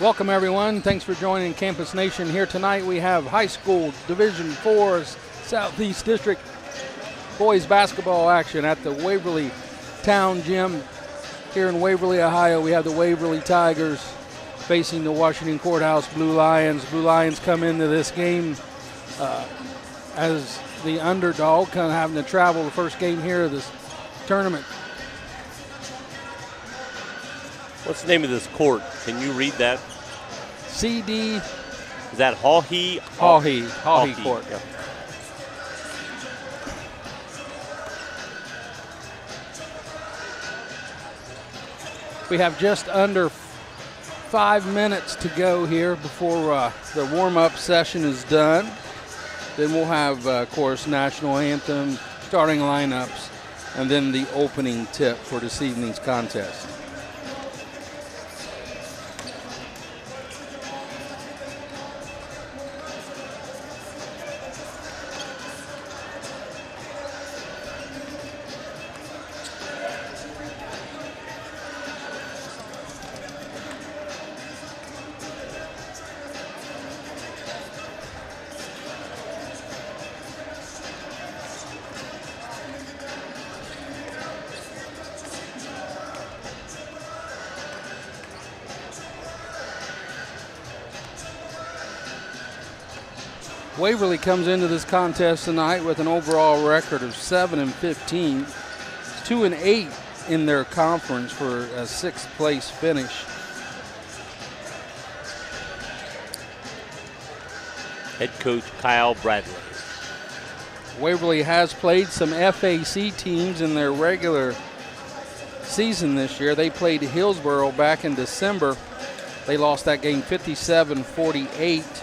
Welcome, everyone. Thanks for joining Campus Nation here tonight. We have high school Division IV Southeast District boys basketball action at the Waverly Town Gym here in Waverly, Ohio. We have the Waverly Tigers facing the Washington Courthouse Blue Lions. Blue Lions come into this game as the underdog, kind of having to travel the first game here of this tournament. What's the name of this court? Can you read that? CD. Is that Hawhee? Hawhee Court. Yeah. We have just under 5 minutes to go here before the warm-up session is done. Then we'll have, of course, national anthem, starting lineups, and then the opening tip for this evening's contest. Waverly comes into this contest tonight with an overall record of 7-15. It's 2-8 in their conference for a 6th place finish. Head coach Kyle Bradley. Waverly has played some FAC teams in their regular season this year. They played Hillsboro back in December. They lost that game 57-48.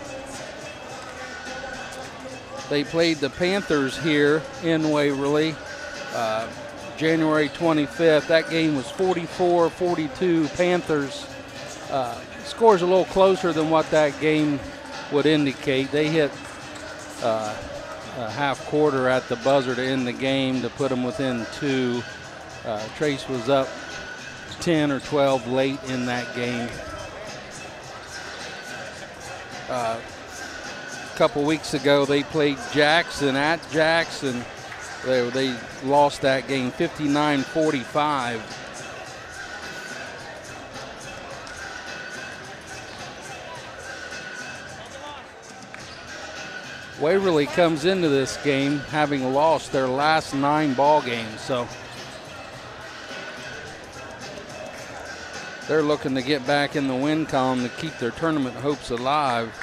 They played the Panthers here in Waverly January 25th. That game was 44-42 Panthers. Score's a little closer than what that game would indicate. They hit a half quarter at the buzzer to end the game to put them within 2. Trace was up 10 or 12 late in that game. A couple weeks ago, they played Jackson at Jackson. They lost that game 59-45. Waverly comes into this game having lost their last 9 ball games, so they're looking to get back in the win column to keep their tournament hopes alive.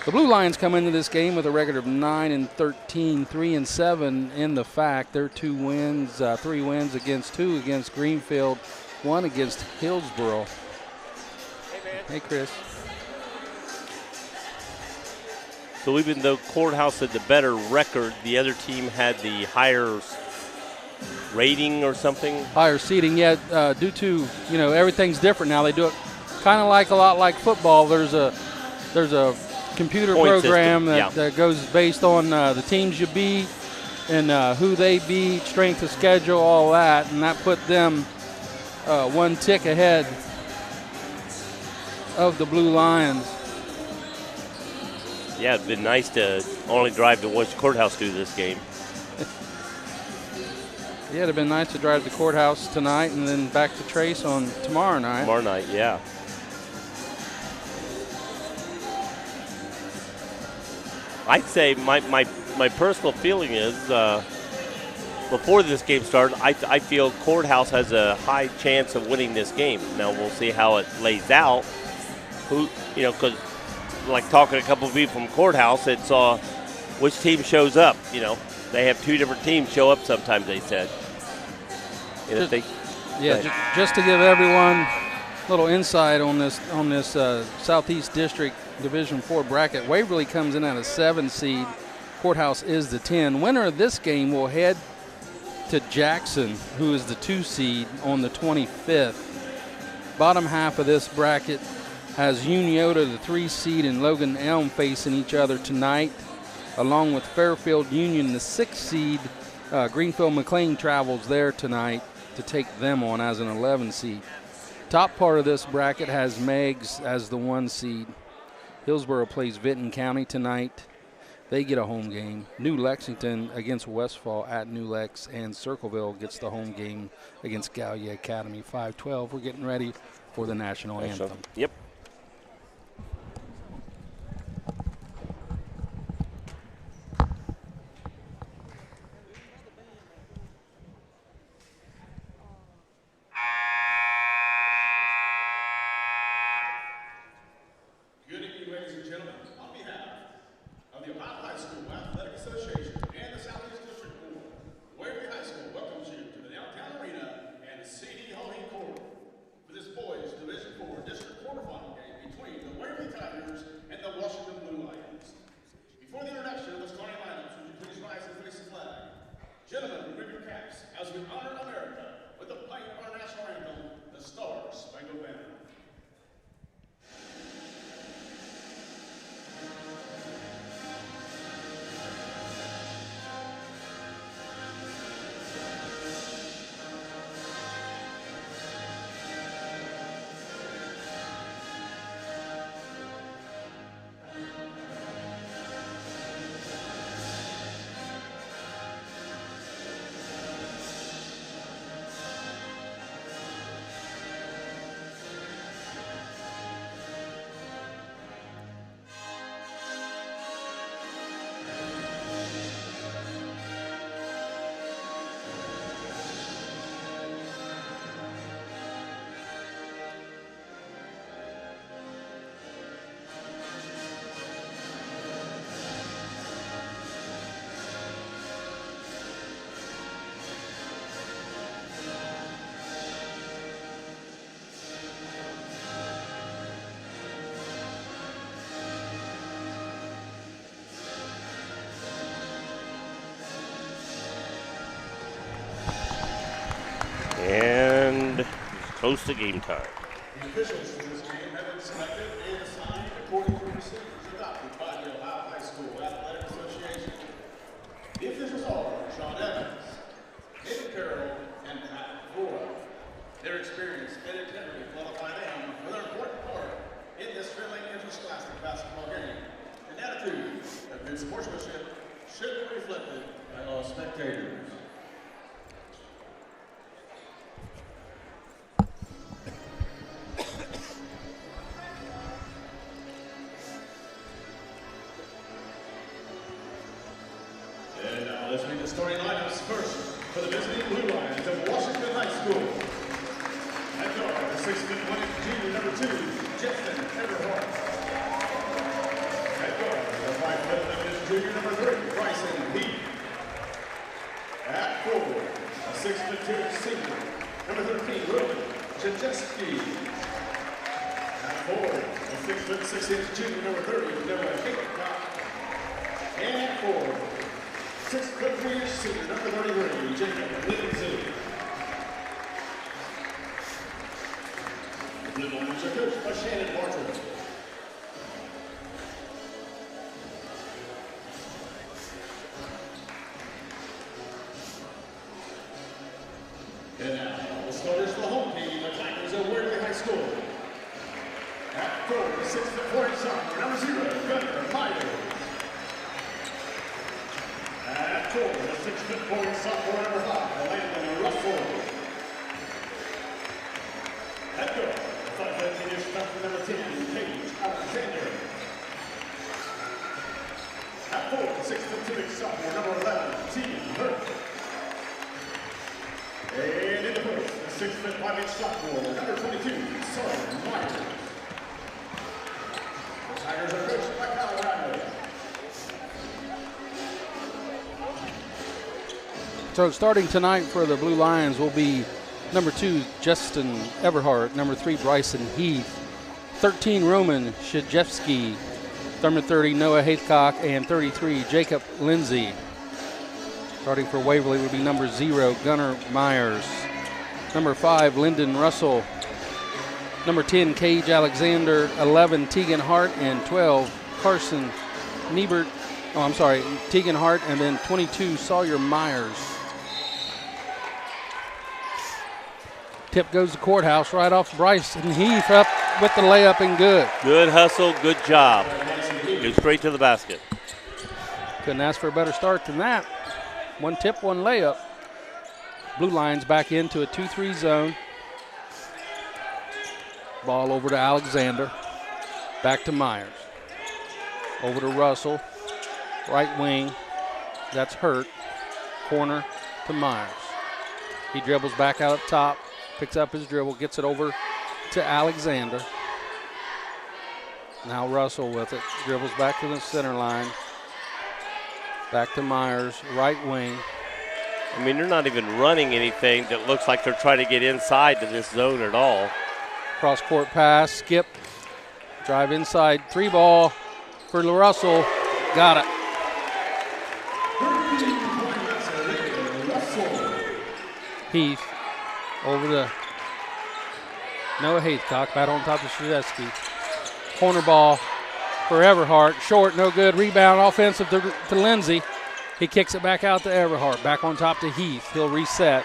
The Blue Lions come into this game with a record of 9-13, 3-7 in the FAC. Their 3 wins against 2 against Greenfield, 1 against Hillsboro. Hey, man. Hey, Chris. So even though Courthouse had the better record, the other team had the higher rating or something? Higher seating, yeah, due to, everything's different now. They do it kind of like a lot like football. There's a computer Point program system, that goes based on the teams you beat and who they beat, strength of schedule, all that, and that put them 1 tick ahead of the Blue Lions. Yeah, it'd been nice to only drive to watch Courthouse do this game. Yeah, it'd have been nice to drive to the Courthouse tonight and then back to Trace on tomorrow night. Tomorrow night, yeah. I'd say my personal feeling is before this game started, I feel Courthouse has a high chance of winning this game. Now we'll see how it lays out. Because like talking to a couple of people from Courthouse, it's which team shows up. They have 2 different teams show up sometimes, they said. Just to give everyone a little insight on this Southeast District Division IV bracket, Waverly comes in at a 7 seed. Courthouse is the 10. Winner of this game will head to Jackson, who is the 2 seed, on the 25th. Bottom half of this bracket has Uniota, the 3 seed, and Logan Elm facing each other tonight, along with Fairfield Union, the 6 seed. Greenfield McLean travels there tonight to take them on as an 11 seed. top part of this bracket has Meigs as the 1 seed. Hillsborough plays Vinton County tonight. They get a home game. New Lexington against Westfall at New Lex, and Circleville gets the home game against Gallia Academy. 5-12. We're getting ready for the national anthem. Yep. And close to game time. The officials for this game have been selected and assigned according to procedures adopted by the Ohio High School Athletic Association. The officials are Sean Evans, David Carroll, and Pat Flora. Their experience and integrity qualify them for their important part in this friendly interscholastic basketball game. An attitude of good sportsmanship should be reflected by all spectators. Starting lineups first for the visiting Blue Lions of Washington High School. At guard, the 6'1" junior number 2, Justin Everhart. At guard, the 5'11" junior number 3, Bryson Heath. At forward, a 6'2" senior number 13, Roman Jajeski. At forward, a 6'6" junior number 30, Noah Hickok. And at forward, 6'3" senior number 33, Jacob Lindsay. The Blue Lions are coached by Shannon Martin. And now, the starters for the home team, the Tigers of Waverly High School. At goal, the 6'4" sophomore, number 0, Gunnar Meyer. At goal, the 6'4" sophomore, number 5, Landon Russell. At goal, the 5'15" freshman, number 10, Paige Alexander. At goal, the 6'2" sophomore, number 11, Tegan Hurt. And in the post, the 6'5" sophomore, number 22, Sarah Myers. The Tigers are coached by Colorado. So starting tonight for the Blue Lions will be number 2, Justin Everhart, number 3, Bryson Heath, 13, Roman Shajewski, number 30, Noah Haycock, and 33, Jacob Lindsay. Starting for Waverly will be number 0, Gunnar Myers, number 5, Lyndon Russell, number 10, Cage Alexander, 11, Tegan Hart, and 12, Carson Niebert. Oh, I'm sorry, Tegan Hart, and then 22, Sawyer Myers. Tip goes to Courthouse right off Bryce, and Heath up with the layup and good. Good hustle, good job. Go straight to the basket. Couldn't ask for a better start than that. One tip, one layup. Blue Lions back into a 2-3 zone. Ball over to Alexander. Back to Myers. Over to Russell. Right wing. That's Hurt. Corner to Myers. He dribbles back out up top. Picks up his dribble. Gets it over to Alexander. Now Russell with it. Dribbles back to the center line. Back to Myers. Right wing. I mean, they're not even running anything that looks like they're trying to get inside to this zone at all. Cross court pass. Skip. Drive inside. 3 ball for Russell. Got it. Heath over to Noah Haycock. Back on top of Shazetsky. Corner ball for Everhart. Short, no good. Rebound offensive to Lindsay. He kicks it back out to Everhart. Back on top to Heath. He'll reset.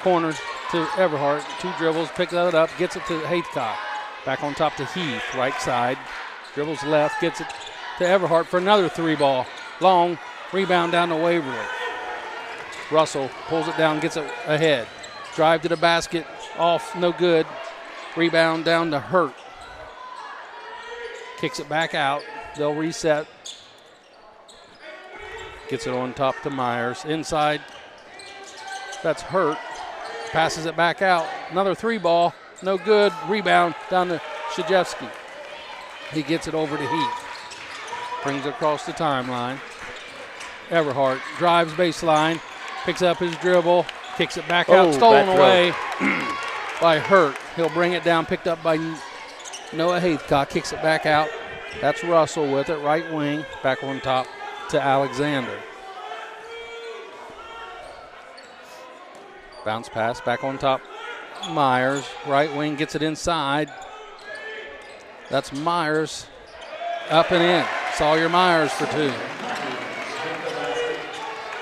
Corner to Everhart. 2 dribbles. Picks it up. Gets it to Haycock. Back on top to Heath. Right side. Dribbles left. Gets it to Everhart for another 3 ball. Long. Rebound down to Waverly. Russell pulls it down. Gets it ahead. Drive to the basket. Off. No good. Rebound down to Hurt. Kicks it back out. They'll reset. Gets it on top to Myers. Inside. That's Hurt. Passes it back out. Another 3 ball. No good. Rebound down to Shajewski. He gets it over to Heath. Brings it across the timeline. Everhart drives baseline. Picks up his dribble. Kicks it back out. Stolen away by Hurt. He'll bring it down. Picked up by Noah Haycock. Kicks it back out. That's Russell with it. Right wing. Back on top to Alexander. Bounce pass. Back on top. Myers. Right wing. Gets it inside. That's Myers. Up and in. Sawyer Myers for 2.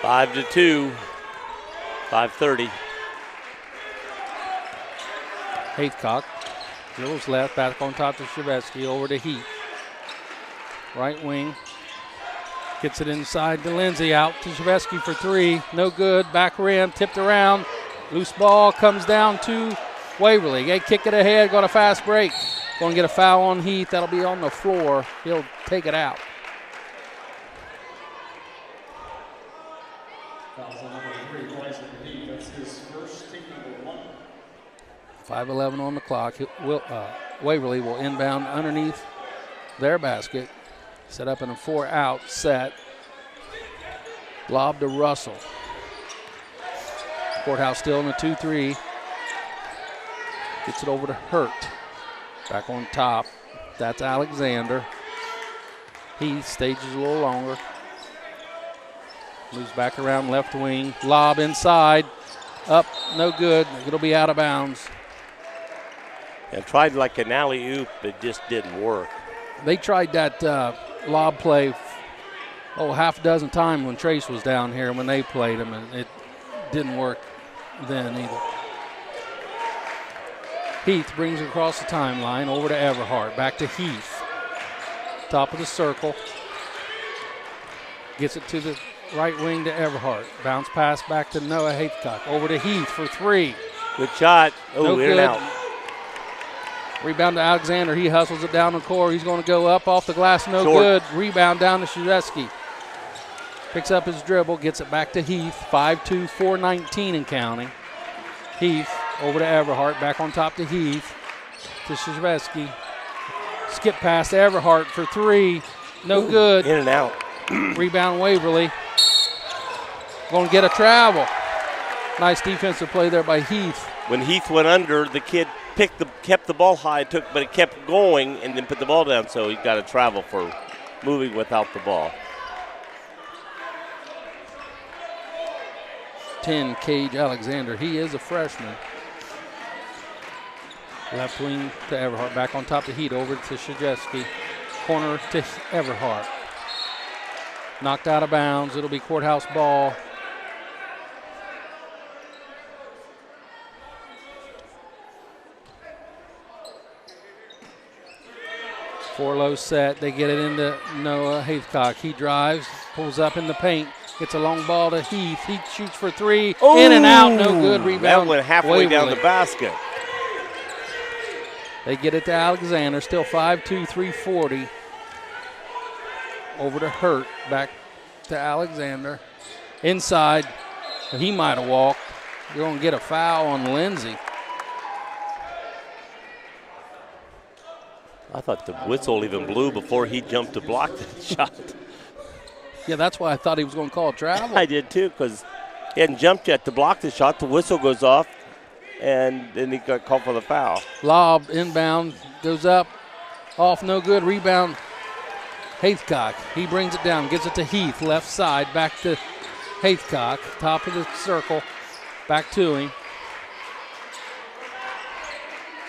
5-2. 5:30. Haycock. Dribbles left. Back on top to Shevetsky. Over to Heath. Right wing. Gets it inside to Lindsay. Out to Shevetsky for 3. No good. Back rim. Tipped around. Loose ball comes down to Waverly. They kick it ahead. Got a fast break. Going to get a foul on Heath. That'll be on the floor. He'll take it out. 5:11 on the clock. Waverly will inbound underneath their basket. Set up in a 4-out set. Lob to Russell. Courthouse still in a 2-3. Gets it over to Hurt. Back on top. That's Alexander. He stages a little longer. Moves back around left wing. Lob inside. Up. No good. It'll be out of bounds. Yeah, tried like an alley-oop. It just didn't work. They tried that lob play half a dozen times when Trace was down here when they played him, and it didn't work then either. Heath brings it across the timeline over to Everhart. Back to Heath. Top of the circle. Gets it to the right wing to Everhart. Bounce pass back to Noah Haycock. Over to Heath for 3. Good shot. Oh, no in good. and out. Rebound to Alexander. He hustles it down the court. He's going to go up off the glass. No Short. good. Rebound down to Shuzetsky. Picks up his dribble. Gets it back to Heath. 5-2, 4:19 and counting. Heath over to Everhart. Back on top to Heath. To Shuzetsky. Skip past Everhart for 3. No good. In and out. Rebound Waverly. Going to get a travel. Nice defensive play there by Heath. When Heath went under, the kid kept the ball high, but it kept going and then put the ball down, so he got a travel for moving without the ball. 10, Cage Alexander. He is a freshman. Left wing to Everhart. Back on top to Heat. Over to Shajewski. Corner to Everhart. Knocked out of bounds. It'll be Courthouse ball. 4-low set. They get it into Noah Haithcock. He drives, pulls up in the paint, gets a long ball to Heath. He shoots for three. Oh, in and out, no good. Rebound. That went halfway down Waverly. the basket. They get it to Alexander. Still 5'2", 340. Over to Hurt. Back to Alexander. Inside. He might have walked. You're going to get a foul on Lindsay. I thought the whistle even blew before he jumped to block that shot. Yeah, that's why I thought he was going to call travel. I did too, because he hadn't jumped yet to block the shot. The whistle goes off, and then he got called for the foul. Lob, inbound, goes up, off, no good. Rebound, Haithcock. He brings it down, gets it to Heath, left side, back to Haithcock, top of the circle, back to him.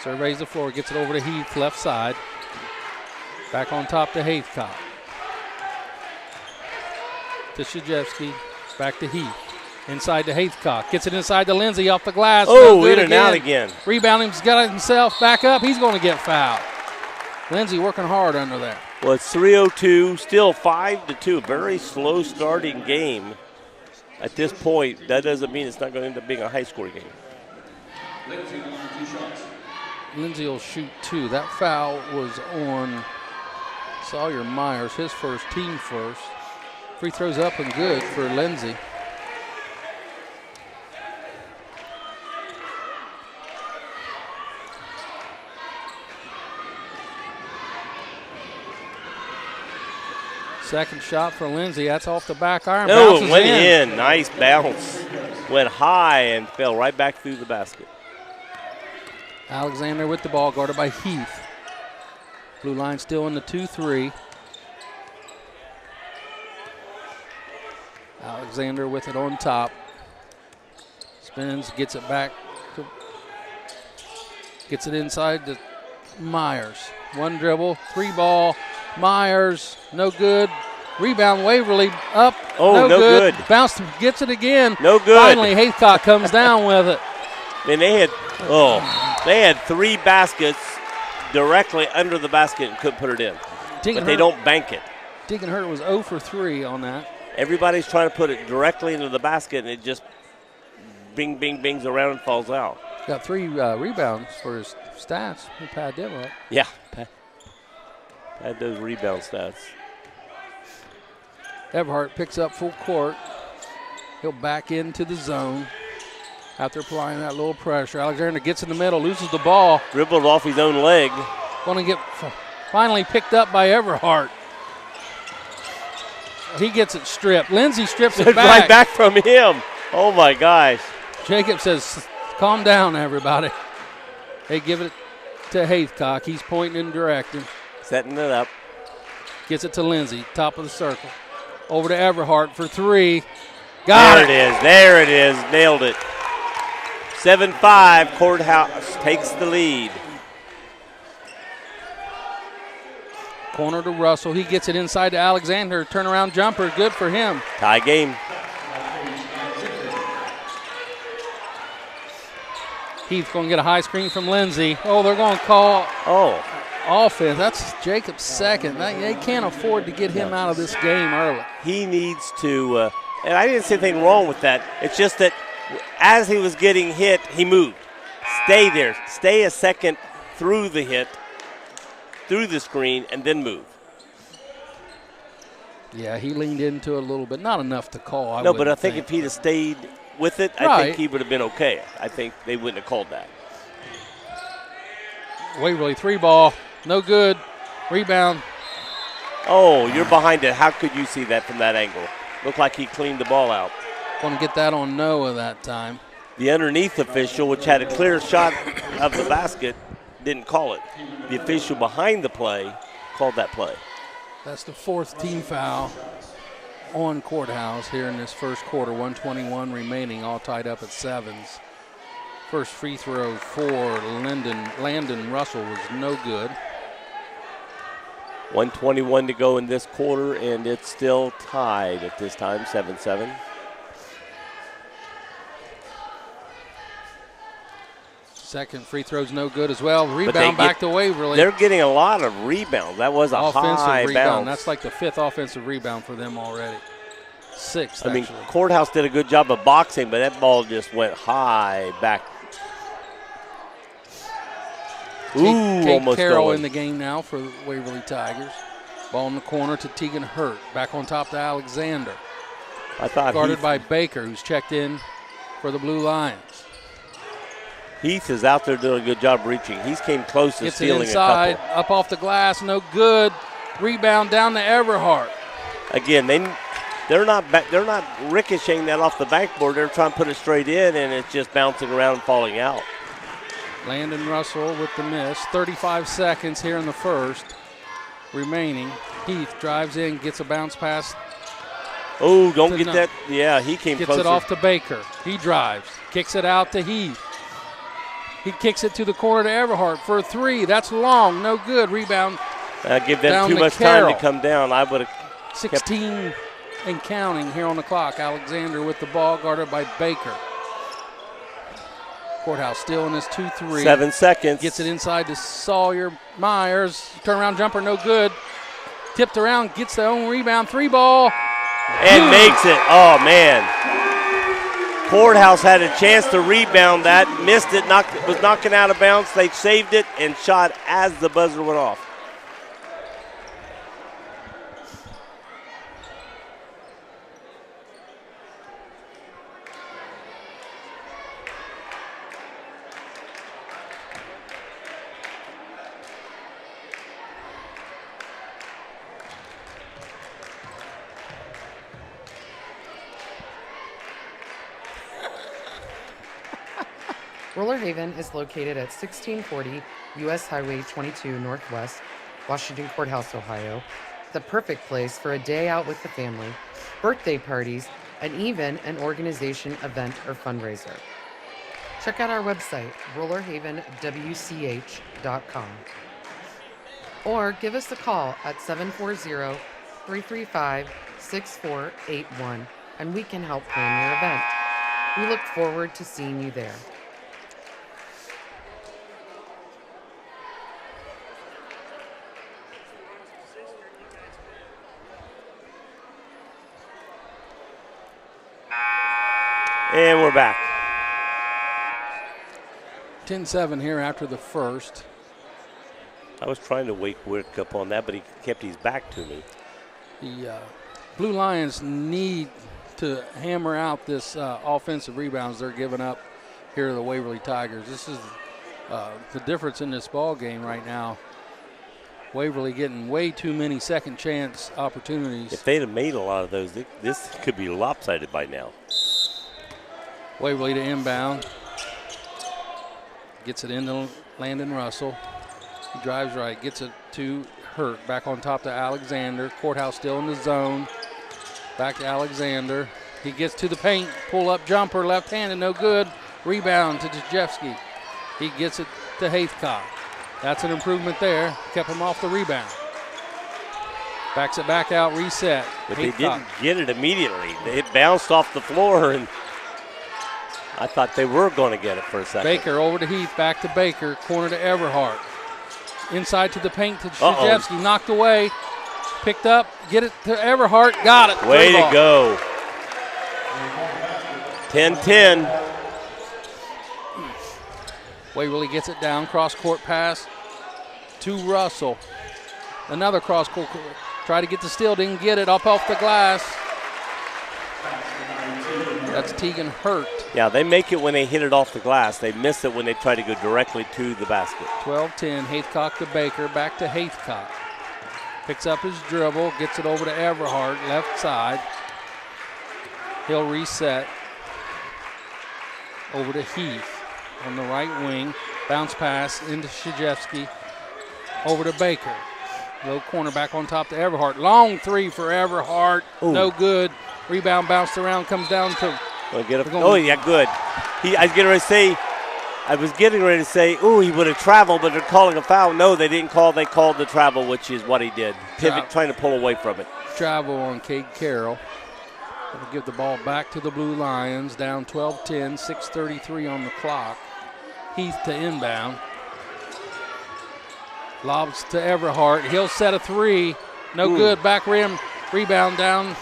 Surveys the floor, gets it over to Heath, left side. Back on top to Haithcock. To Shajewski, back to Heath. Inside to Haithcock, gets it inside to Lindsay off the glass. Oh, no good in and out again. Rebounding, he's got it himself, back up, he's going to get fouled. Lindsay working hard under there. Well, it's 3:02, still 5-2. Very slow starting game. At this point, that doesn't mean it's not going to end up being a high-scoring game. Lindsay will shoot two. That foul was on Sawyer Myers, his first, team first. Free throws up and good for Lindsay. Second shot for Lindsay. That's off the back iron. Oh, it went in. Nice bounce. Went high and fell right back through the basket. Alexander with the ball, guarded by Heath. Blue line still in the 2-3. Alexander with it on top. Spins, gets it back. Gets it inside to Myers. One dribble, three ball. Myers, no good. Rebound, Waverly up. Oh, no good. Bounced, gets it again. No good. Finally, Haithcock comes down with it. And they had three baskets directly under the basket and couldn't put it in. But they don't bank it. Deacon Hurt was 0 for 3 on that. Everybody's trying to put it directly into the basket, and it just bing, bing, bings around and falls out. Got 3 rebounds for his stats. He pad them up. Yeah, had those rebound stats. Everhart picks up full court. He'll back into the zone after applying that little pressure. Alexander gets in the middle, loses the ball. Dribbled off his own leg. Going to get finally picked up by Everhart. He gets it stripped. Lindsay strips it back. Right back from him. Oh, my gosh. Jacob says, calm down, everybody. They give it to Haithcock. He's pointing and directing. Setting it up. Gets it to Lindsay, top of the circle. Over to Everhart for 3. Got it. There it is. Nailed it. 7-5. Courthouse takes the lead. Corner to Russell. He gets it inside to Alexander. Turnaround jumper. Good for him. Tie game. Heath going to get a high screen from Lindsay. Oh, they're going to call offense. That's Jacob's second. They can't afford to get him out of this game early. He needs to, and I didn't see anything wrong with that. It's just that as he was getting hit, he moved. Stay there. Stay a second through the hit, through the screen, and then move. Yeah, he leaned into it a little bit. Not enough to call. No, but I think if he'd have stayed with it, I think he would have been okay. I think they wouldn't have called that. Waverly 3 ball. No good. Rebound. Oh, you're behind it. How could you see that from that angle? Looked like he cleaned the ball out. Want to get that on Noah that time. The underneath official, which had a clear shot of the basket, didn't call it. The official behind the play called that play. That's the 4th team foul on Courthouse here in this first quarter. 1:21 remaining, all tied up at 7s. First free throw for Landon Russell was no good. 1:21 to go in this quarter, and it's still tied at this time, 7-7. Second free throw's no good as well. Rebound back to Waverly. They're getting a lot of rebounds. That was a high rebound. bounce. That's like the 5th offensive rebound for them already. 6th, I mean, actually. Courthouse did a good job of boxing, but that ball just went high back. Almost Carroll going. in the game now for the Waverly Tigers. Ball in the corner to Tegan Hurt. Back on top to Alexander. I thought guarded by Baker, who's checked in for the Blue Lions. Heath is out there doing a good job reaching. He's came close to Gets stealing it inside, a couple. up off the glass, no good. Rebound down to Everhart. Again, they're not ricocheting that off the backboard. They're trying to put it straight in, and it's just bouncing around and falling out. Landon Russell with the miss. 35 seconds here in the first remaining. Heath drives in, gets a bounce pass. Oh, don't get that. Yeah, he came gets closer. It off to Baker. He drives, kicks it out to Heath. He kicks it to the corner to Everhart for a 3. That's long, no good. Rebound. Give them too much Carroll. time to come down. I would have 16 and counting here on the clock. Alexander with the ball, guarded by Baker. Courthouse still in his 2-3. 7 seconds. Gets it inside to Sawyer Myers. Turnaround jumper, no good. Tipped around, gets their own rebound. 3 ball. And makes it. Oh, man. Courthouse had a chance to rebound that. Missed it. Was knocking out of bounds. They saved it and shot as the buzzer went off. Roller Haven is located at 1640 U.S. Highway 22 Northwest, Washington Courthouse, Ohio. The perfect place for a day out with the family, birthday parties, and even an organization event or fundraiser. Check out our website, rollerhavenwch.com. Or give us a call at 740-335-6481, and we can help plan your event. We look forward to seeing you there. And we're back. 10-7 here after the first. I was trying to wake Wick up on that, but he kept his back to me. The Blue Lions need to hammer out this offensive rebounds they're giving up here to the Waverly Tigers. This is the difference in this ball game right now. Waverly getting way too many second chance opportunities. If they'd have made a lot of those, this could be lopsided by now. Waverly to inbound. Gets it into Landon Russell. He drives right, gets it to Hurt. Back on top to Alexander. Courthouse still in the zone. Back to Alexander. He gets to the paint. Pull-up jumper, left-handed, no good. Rebound to Dejewski. He gets it to Haithcock. That's an improvement there. Kept him off the rebound. Backs it back out, reset. But they didn't get it immediately. It bounced off the floor, and I thought they were going to get it for a second. Baker over to Heath, back to Baker, corner to Everhart. Inside to the paint to Dejewski, knocked away. Picked up, get it to Everhart, got it. Way to go. 10-10. Waverly gets it down, cross-court pass to Russell. Another cross-court, try to get the steal, didn't get it, up off the glass. That's Tegan Hurt. Yeah, they make it when they hit it off the glass. They miss it when they try to go directly to the basket. 12-10, Haithcock to Baker, back to Haithcock. Picks up his dribble, gets it over to Everhart, left side. He'll reset. Over to Heath on the right wing. Bounce pass into Dejewski. Over to Baker. Low corner back on top to Everhart. Long 3 for Everhart. Ooh. No good. Rebound bounced around, comes down to. Oh, yeah, good. I was getting ready to say, ooh, he would have traveled, but they're calling a foul. No, they didn't call. They called the travel, which is what he did. Pivot, trying to pull away from it. Travel on Cade Carroll. That'll give the ball back to the Blue Lions. Down 12-10, 6:33 on the clock. Heath to inbound. Lobs to Everhart. He'll set a three. No good. Back rim. Rebound down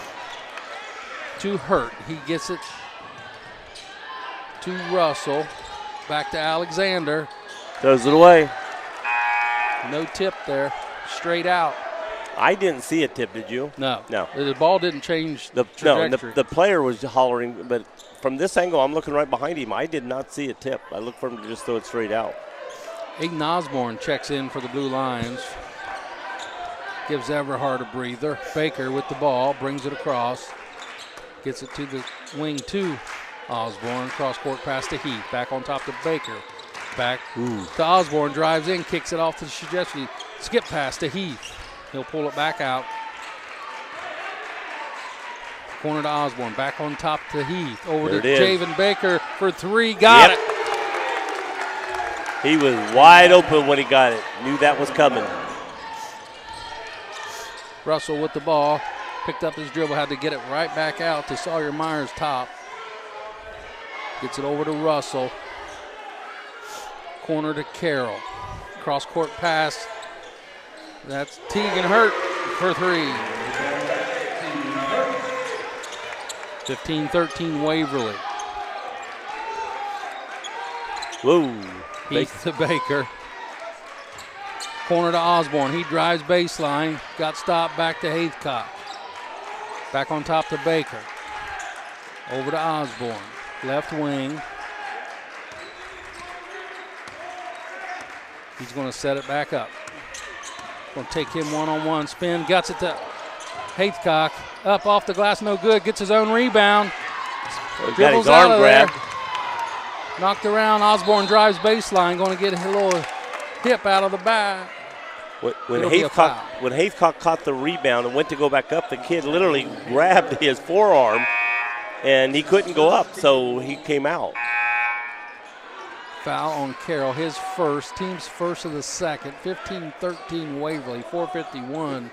to Hurt. He gets it to Russell. Back to Alexander. Throws it away. No tip there. Straight out. I didn't see a tip, did you? No. No. The ball didn't change The trajectory. the player was hollering, but from this angle, I'm looking right behind him. I did not see a tip. I looked for him to just throw it straight out. Aiden Osborne checks in for the Blue Lions. Gives Everhart a breather. Baker with the ball, brings it across. Gets it to the wing to Osborne. Cross-court pass to Heath. Back on top to Baker. Back to Osborne. Drives in, kicks it off to Shajewski. Skip pass to Heath. He'll pull it back out. Corner to Osborne. Back on top to Heath. Over to Javen Baker for three. Got it. He was wide open when he got it. Knew that was coming. Russell with the ball. Picked up his dribble. Had to get it right back out to Sawyer Myers top. Gets it over to Russell. Corner to Carroll. Cross-court pass. That's Teagan Hurt for three. 15-13 Waverly. Whoa. Heath to Baker. Corner to Osborne. He drives baseline. Got stopped back to Haithcock. Back on top to Baker. Over to Osborne. Left wing. He's going to set it back up. Going to take him one-on-one. Spin. Guts it to Haithcock. Up off the glass. No good. Gets his own rebound. Got his arm grabbed. Knocked around. Osborne drives baseline. Going to get a little hip out of the back. When Haithcock caught the rebound and went to go back up, the kid literally grabbed his forearm and he couldn't go up, so he came out. Foul on Carroll, his first, team's first of the second. 15-13 Waverly, 4:51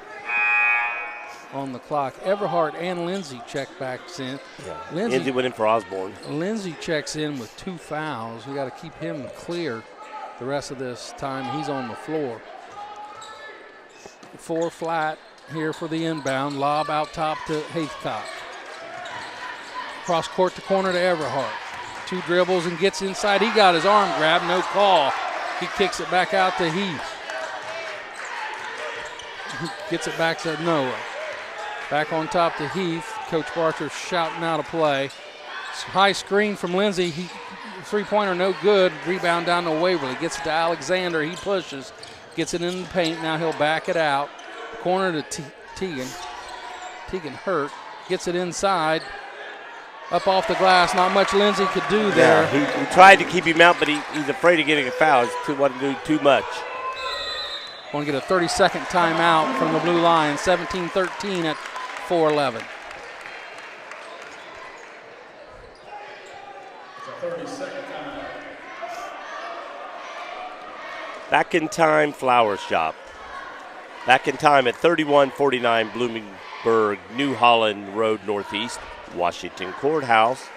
on the clock. Everhart and Lindsay check back in. Yeah. Lindsay went in for Osborne. Lindsay checks in with 2 fouls. We got to keep him clear the rest of this time. He's on the floor. 4 flat here for the inbound. Lob out top to Haithcock. Cross court to corner to Everhart. 2 dribbles and gets inside. He got his arm grabbed, no call. He kicks it back out to Heath. He gets it back to Noah. Back on top to Heath. Coach Barcher shouting out a play. High screen from Lindsay. He 3-pointer no good. Rebound down to Waverly. Gets it to Alexander. He pushes. Gets it in the paint. Now he'll back it out. Corner to Teagan. Teagan Hurt. Gets it inside. Up off the glass. Not much Lindsay could do there. Yeah, he tried to keep him out, but he's afraid of getting a foul. He wanted to do too much. Want to get a 30-second timeout from the Blue Lions. 17-13 at 4:11. It's a 30-second timeout. Back in time, Flower Shop. Back in time at 3149 Bloomingburg, New Holland Road Northeast, Washington Courthouse.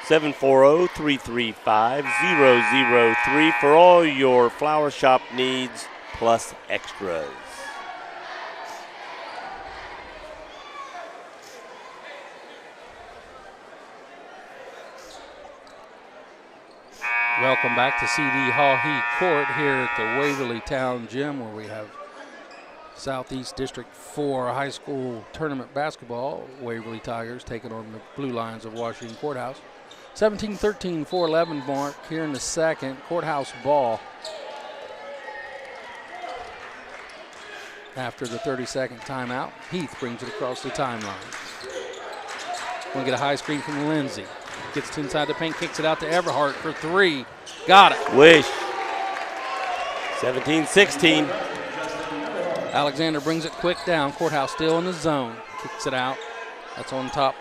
740-335-003 for all your Flower Shop needs plus extras. Welcome back to CD Hawhee Court here at the Waverly Town Gym, where we have Southeast District 4 high school tournament basketball. Waverly Tigers taking on the Blue Lions of Washington Courthouse. 17-13, 4:11 mark here in the second. Courthouse ball after the 30-second timeout. Heath brings it across the timeline. Going to get a high screen from Lindsay. Gets it inside the paint, kicks it out to Everhart for 3. Got it. Wish. 17-16. Alexander brings it quick down. Courthouse still in the zone. Kicks it out. That's on top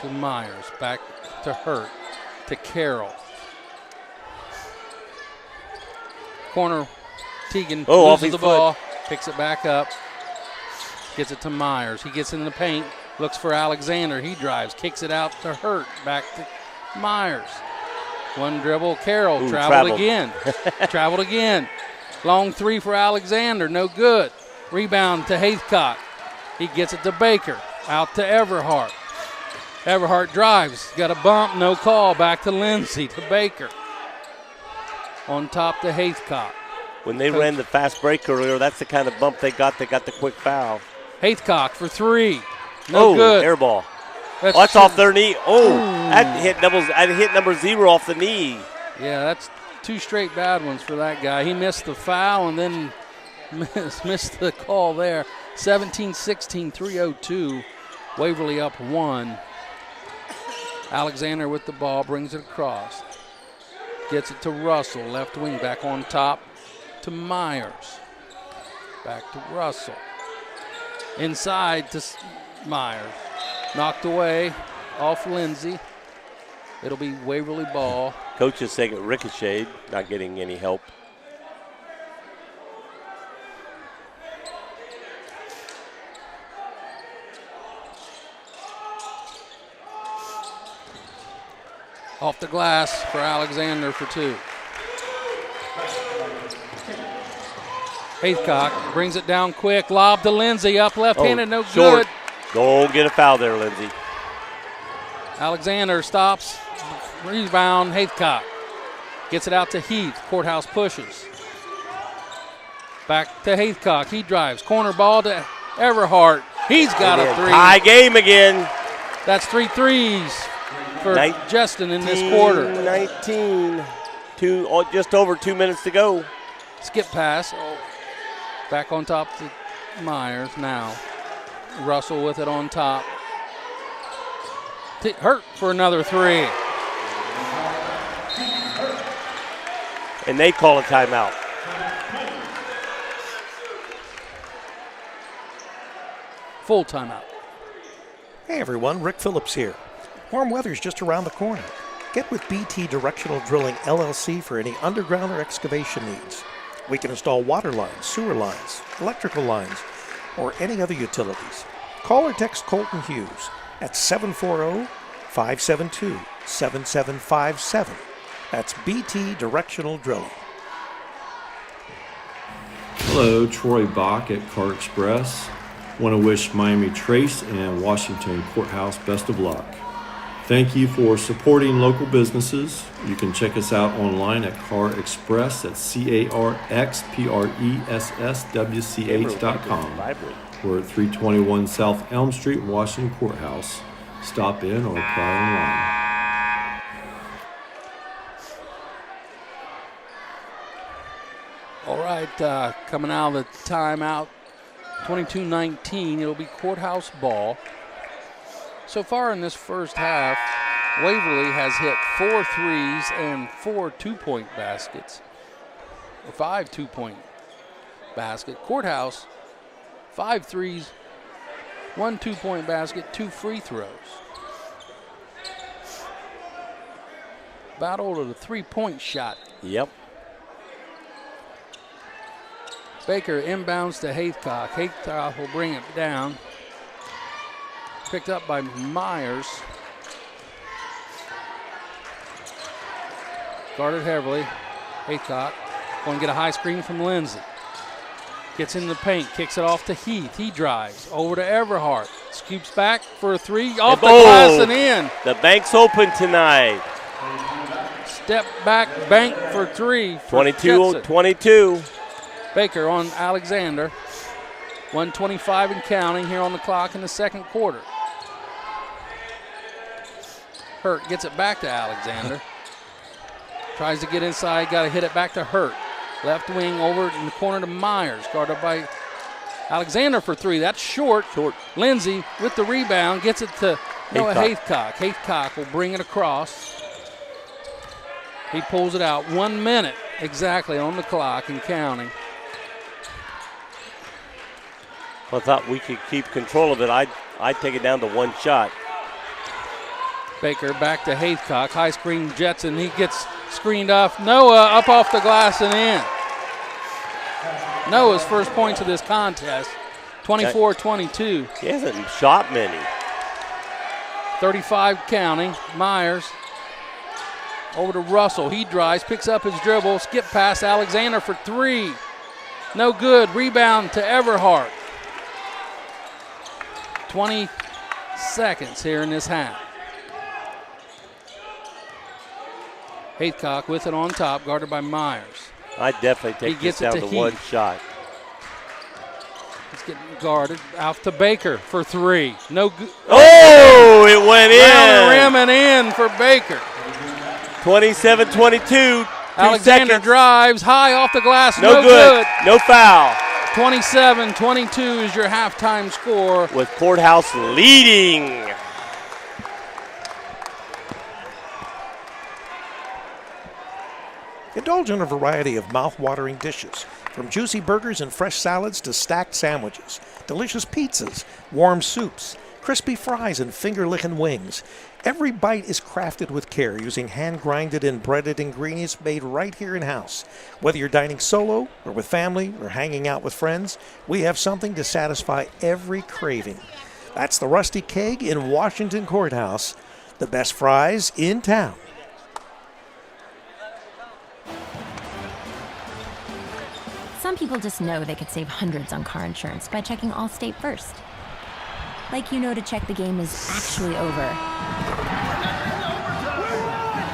to Myers. Back to Hurt. To Carroll. Corner. Teagan loses the ball. Picks it back up. Gets it to Myers. He gets in the paint. Looks for Alexander. He drives. Kicks it out to Hurt. Back to Myers. One dribble. Carroll Ooh, traveled again. Traveled again. Long three for Alexander. No good. Rebound to Haithcock. He gets it to Baker. Out to Everhart. Everhart drives. Got a bump. No call. Back to Lindsay. To Baker. On top to Haithcock. When they ran the fast break earlier, that's the kind of bump they got. They got the quick foul. Haithcock for three. No good. Air ball. That's off their knee. That hit number 0 off the knee. Yeah, that's 2 straight bad ones for that guy. He missed the foul and then missed the call there. 17-16, 3:02. Waverly up 1. Alexander with the ball, brings it across. Gets it to Russell, left wing, back on top to Myers. Back to Russell. Inside to Myers. Knocked away off Lindsay. It'll be Waverly ball. Coach is saying it ricocheted, not getting any help. Off the glass for Alexander for 2. Haithcock brings it down quick. Lob to Lindsay. Up left-handed. No short. Good. Don't get a foul there, Lindsay. Alexander stops. Rebound. Haithcock gets it out to Heath. Courthouse pushes. Back to Haithcock. He drives. Corner ball to Everhart. He's got a 3. Tie game again. That's 3 threes for Justin in this quarter. 19. Just over 2 minutes to go. Skip pass. Back on top to Myers now. Russell with it on top. Hurt for another 3. And they call a timeout. Full timeout. Hey everyone, Rick Phillips here. Warm weather's just around the corner. Get with BT Directional Drilling LLC for any underground or excavation needs. We can install water lines, sewer lines, electrical lines, or any other utilities. Call or text Colton Hughes at 740-572-7757. That's BT Directional Drilling. Hello, Troy Bach at Car Express. Want to wish Miami Trace and Washington Courthouse best of luck. Thank you for supporting local businesses. You can check us out online at Car Express at CARXPRESSWCH.com. We're at 321 South Elm Street, Washington Courthouse. Stop in or apply online. All right, coming out of the timeout, 22-19. It'll be Courthouse ball. So far in this first half, Waverly has hit 4 threes and 4 two-point baskets, or 5 two-point basket. Courthouse, 5 threes, 1 two-point basket, 2 free throws. Battle to the three-point shot. Yep. Baker inbounds to Haithcock. Haithcock will bring it down. Picked up by Myers. Guarded heavily. Haithcock going to get a high screen from Lindsay. Gets in the paint, kicks it off to Heath. He drives over to Everhart. Scoops back for a 3. Off the glass and in. The bank's open tonight. Step back bank for 3. 22-22. Baker on Alexander. 1:25 and counting here on the clock in the second quarter. Hurt gets it back to Alexander. Tries to get inside, got to hit it back to Hurt. Left wing over in the corner to Myers, guarded by Alexander for 3. That's short. Lindsay with the rebound, gets it to Noah Haithcock. Haithcock will bring it across. He pulls it out. 1 minute exactly on the clock and counting. I thought we could keep control of it. I'd take it down to 1 shot. Baker back to Haithcock. High screen Jetson. He gets screened off. Noah up off the glass and in. Noah's first points of this contest. 24-22. He hasn't shot many. 35 counting. Myers Over to Russell. He drives, picks up his dribble, skip past Alexander for three. No good. Rebound to Everhart. 20 seconds here in this half. Haycock with it on top, guarded by Myers. I definitely take this down to one shot. He's getting guarded. Out to Baker for three. No good. Oh, it went in. Round the rim and in for Baker. 27-22. Alexander drives high off the glass. No good. No foul. 27-22 is your halftime score. With Courthouse leading. Indulge in a variety of mouth-watering dishes, from juicy burgers and fresh salads to stacked sandwiches, delicious pizzas, warm soups, crispy fries, and finger-licking wings. Every bite is crafted with care using hand-grinded and breaded ingredients made right here in-house. Whether you're dining solo or with family or hanging out with friends, we have something to satisfy every craving. That's the Rusty Keg in Washington Courthouse, the best fries in town. Some people just know they could save hundreds on car insurance by checking Allstate first. Like you know to check the game is actually over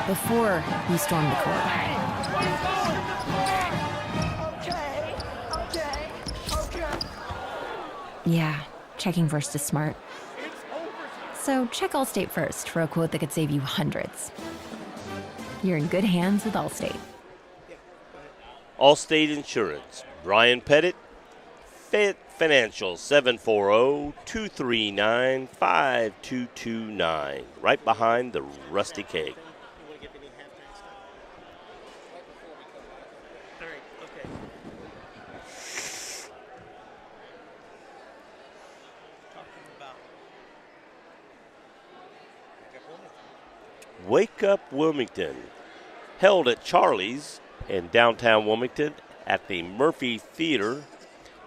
before you storm the court. Yeah, checking first is smart. So check Allstate first for a quote that could save you hundreds. You're in good hands with Allstate. Allstate Insurance. Brian Pettit, Fayette Financial, 740-239-5229. Right behind the Rusty Keg. Wake Up Wilmington, held at Charlie's in downtown Wilmington at the Murphy Theater,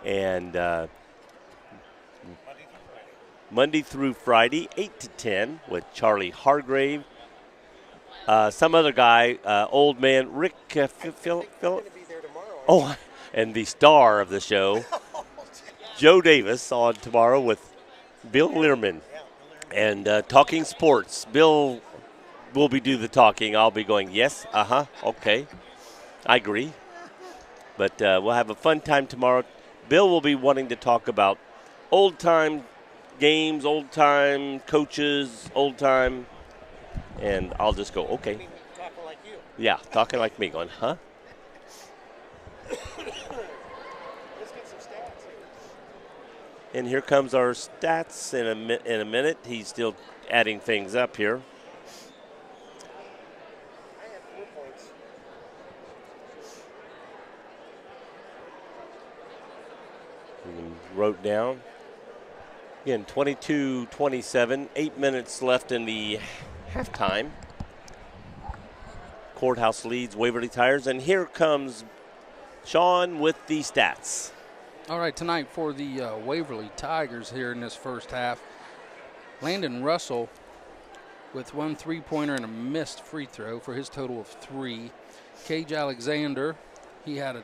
and Monday through Friday, 8 to 10, with Charlie Hargrave, some other guy, old man Rick Phil. Oh, and the star of the show, Joe Davis, on tomorrow with Bill Learman, and talking sports. Bill will be do the talking. I'll be going, yes, okay. I agree. But we'll have a fun time tomorrow. Bill will be wanting to talk about old-time games, old-time coaches, old-time, and I'll just go, okay. Talking like you. Yeah, talking like me, going, huh? Let's get some stats here. And here comes our stats in a minute. He's still adding things up here. Wrote down. Again, 22-27, 8 minutes left in the halftime. Courthouse leads Waverly Tires, and here comes Sean with the stats. All right, tonight for the Waverly Tigers here in this first half, Landon Russell with one three-pointer and a missed free throw for his total of 3. Cage Alexander, he had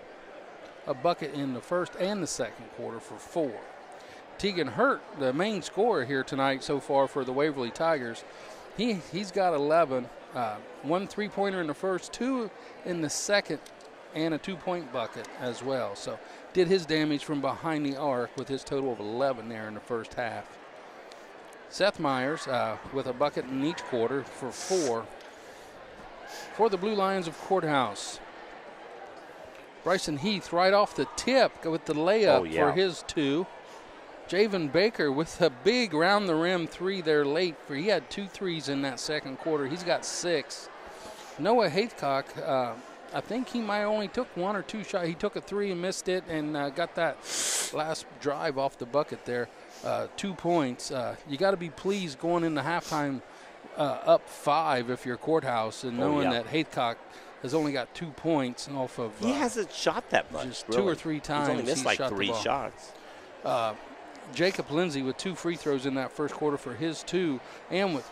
a bucket in the first and the second quarter for 4. Tegan Hurt, the main scorer here tonight so far for the Waverly Tigers, he's got 11. One three-pointer in the first, 2 in the second, and a 2-point bucket as well. So did his damage from behind the arc with his total of 11 there in the first half. Seth Myers with a bucket in each quarter for 4 for the Blue Lions of Courthouse. Bryson Heath right off the tip with the layup for his 2. Javen Baker with a big round-the-rim 3 there late. He had 2 threes in that second quarter. He's got 6. Noah Haycock, I think he might only took 1 or 2 shots. He took a 3 and missed it and got that last drive off the bucket there. 2 points. You got to be pleased going into halftime up 5 if you're Courthouse, and knowing that Haycock has only got 2 points off of. He hasn't shot that much. Just really. 2 or 3 times. He's only missed like shot 3 shots. Jacob Lindsay with 2 free throws in that first quarter for his 2, and with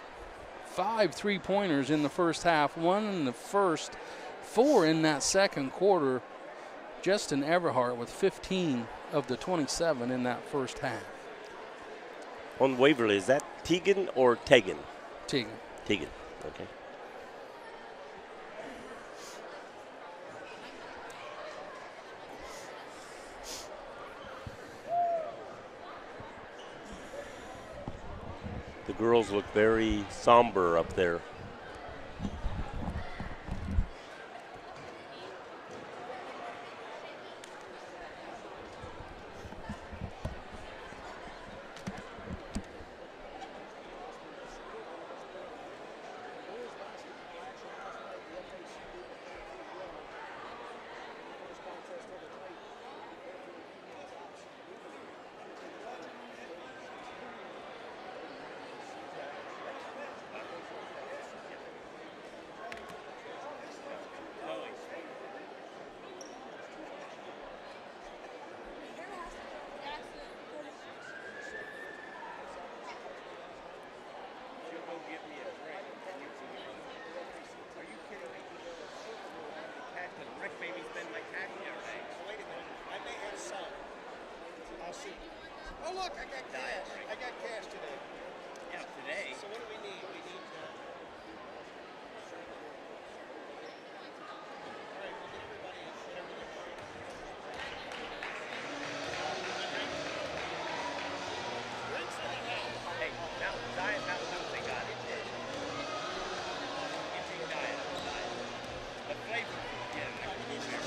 5 3-pointers in the first half, 1 in the first, 4 in that second quarter. Justin Everhart with 15 of the 27 in that first half. On Waverly, is that Tegan or Tegan? Tegan. Tegan, okay. The girls look very somber up there. Oh, look, I got cash. I got cash today. Yeah, today. So what do we need? We need all right, we'll get everybody whatever they want. Drinks in the house. Hey, now Diet Mountain Dew, they got it. It's a diet. The flavor, yeah, we need beer.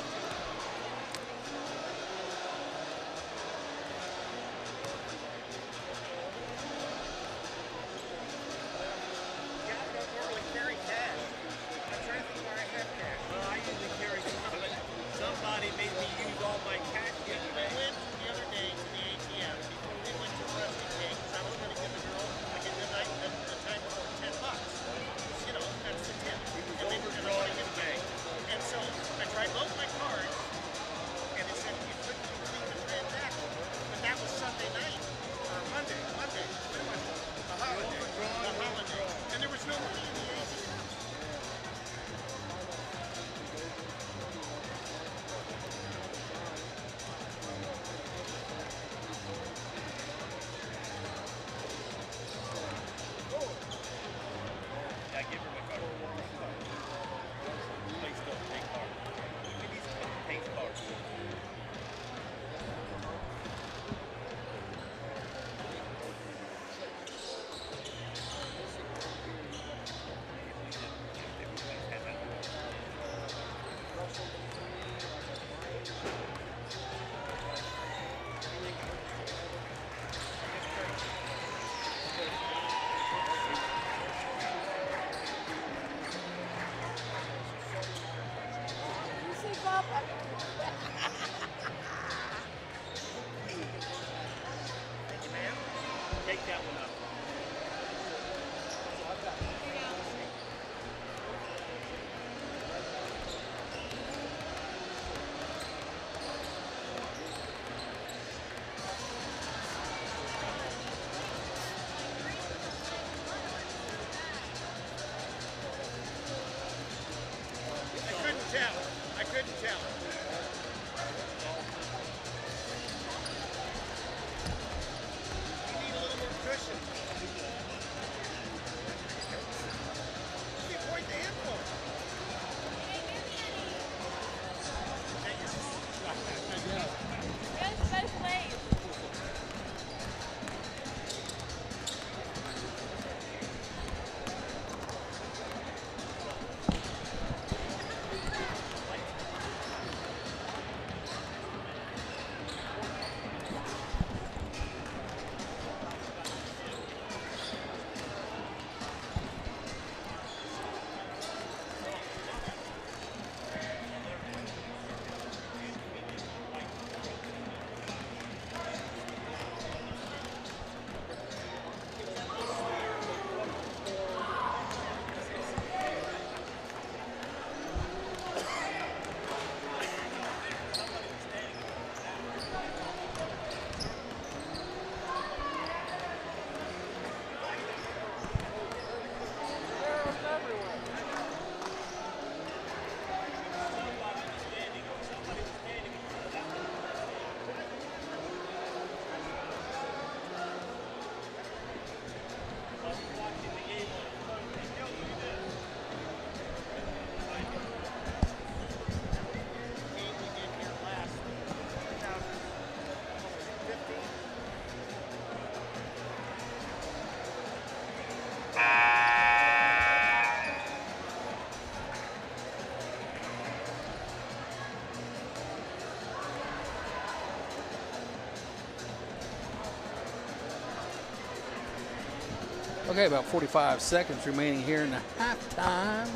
Okay, about 45 seconds remaining here in the halftime.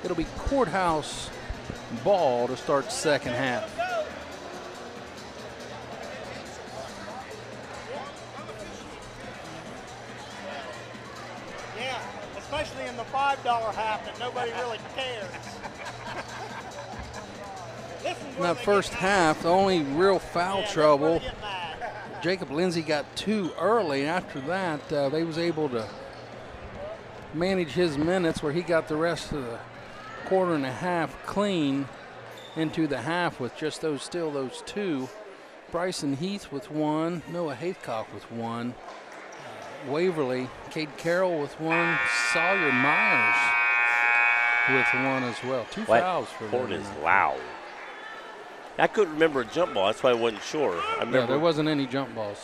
It'll be Courthouse ball to start second half. Yeah, especially in the $5 half that nobody really cares. In that first half, the only real foul trouble, Jacob Lindsay got 2 early. After that, they was able to manage his minutes where he got the rest of the quarter and a half clean into the half with just those 2. Bryson Heath with 1, Noah Haycock with 1, Waverly, Cade Carroll with 1, Sawyer Myers with 1 as well. 2 fouls for them. Court is loud. I couldn't remember a jump ball. That's why I wasn't sure. I remember there wasn't any jump balls.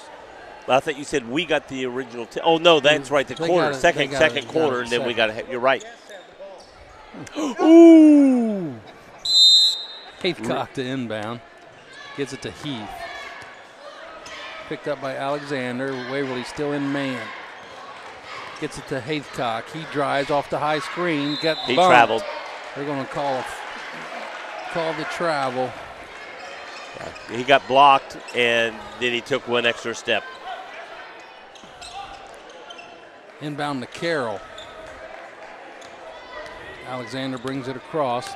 I thought you said we got the original. Oh no, that's right. The quarter, second quarter, and then we got it. You're right. Ooh! Haycock to inbound, gets it to Heath. Picked up by Alexander. Waverly still in man. Gets it to Haycock. He drives off the high screen. He traveled. They're going to call the travel. He got blocked, and then he took 1 extra step. Inbound to Carroll. Alexander brings it across.